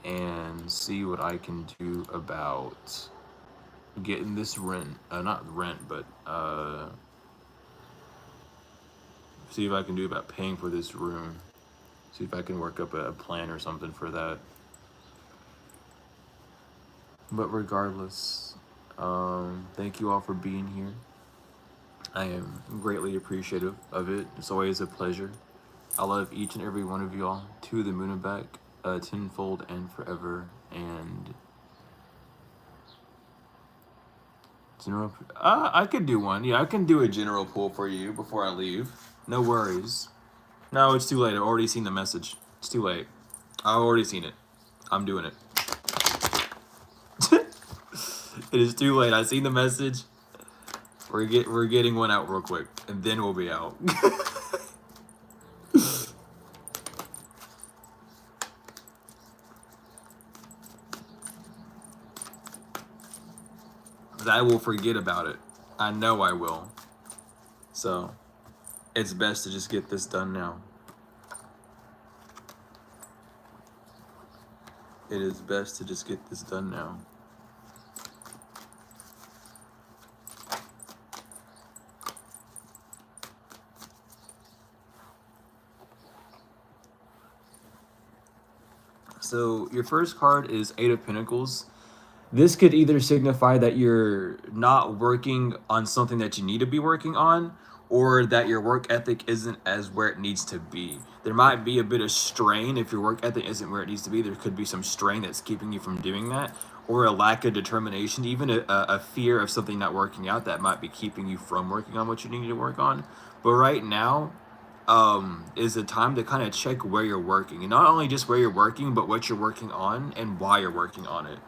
and see what I can do about getting this rent. Not rent, but see if I can do about paying for this room. See if I can work up a plan or something for that. But regardless, thank you all for being here. I am greatly appreciative of it. It's always a pleasure. I love each and every one of y'all to the moon and back, tenfold and forever. And general, I could do one. Yeah, I can do a general pull for you before I leave. No worries. No, it's too late. I've already seen the message. It's too late. I've already seen it. I'm doing it. It is too late. I've seen the message. We're getting one out real quick, and then we'll be out. I will forget about it. I know I will. So it's best to just get this done now. It is best to just get this done now. So your first card is Eight of Pentacles. This could either signify that you're not working on something that you need to be working on, or that your work ethic isn't as where it needs to be. There might be a bit of strain if your work ethic isn't where it needs to be. There could be some strain that's keeping you from doing that, or a lack of determination, even a fear of something not working out that might be keeping you from working on what you need to work on. But right now, is a time to kind of check where you're working, and not only just where you're working, but what you're working on and why you're working on it.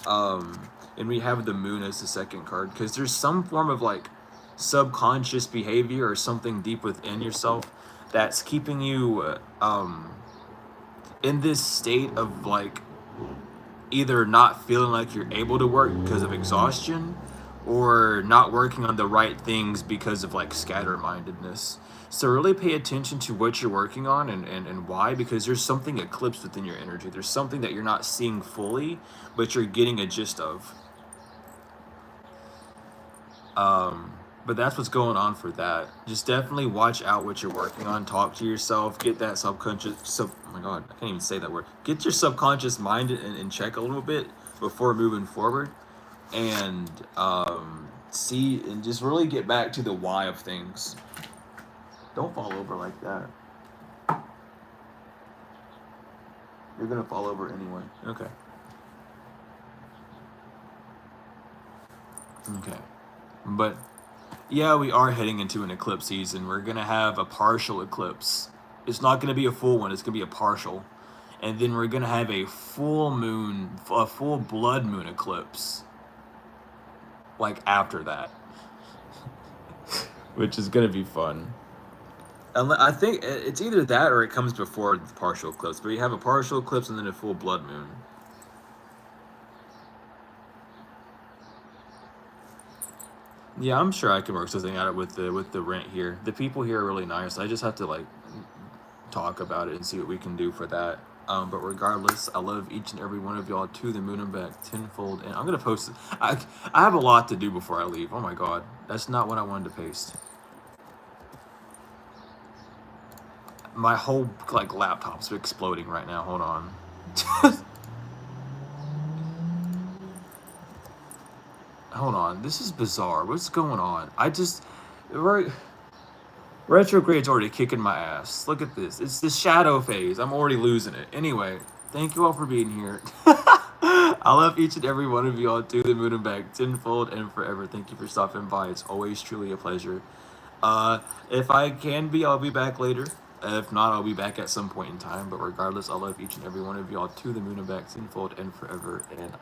And we have the Moon as the second card, because there's some form of like subconscious behavior or something deep within yourself that's keeping you in this state of like either not feeling like you're able to work because of exhaustion, or not working on the right things because of like scattermindedness. So really pay attention to what you're working on and why, because there's something eclipsed within your energy. There's something that you're not seeing fully, but you're getting a gist of. But that's what's going on for that. Just definitely watch out what you're working on. Talk to yourself. Get that subconscious. Oh my God, I can't even say that word. Get your subconscious mind in check a little bit before moving forward, and see and just really get back to the why of things. Don't fall over like that. You're gonna fall over anyway. Okay. Okay. But yeah, we are heading into an eclipse season. We're gonna have a partial eclipse. It's not gonna be a full one. It's gonna be a partial, and then we're gonna have a full moon, a full blood moon eclipse. Like after that, which is gonna be fun. I think it's either that or it comes before the partial eclipse. But you have a partial eclipse and then a full blood moon. Yeah, I'm sure I can work something out with the rent here. The people here are really nice. I just have to like talk about it and see what we can do for that. But regardless, I love each and every one of y'all to the moon and back tenfold. And I'm gonna post it. I have a lot to do before I leave. Oh my God, that's not what I wanted to paste. My whole like laptop's exploding right now. Hold on. Hold on. This is bizarre. What's going on? Right. Retrograde's already kicking my ass. Look at this. It's the shadow phase. I'm already losing it. Anyway, thank you all for being here. I love each and every one of you all to the moon and back tenfold and forever. Thank you for stopping by. It's always truly a pleasure. If I can be, I'll be back later. If not, I'll be back at some point in time. But regardless, I love each and every one of y'all to the moon and back tenfold and forever. And I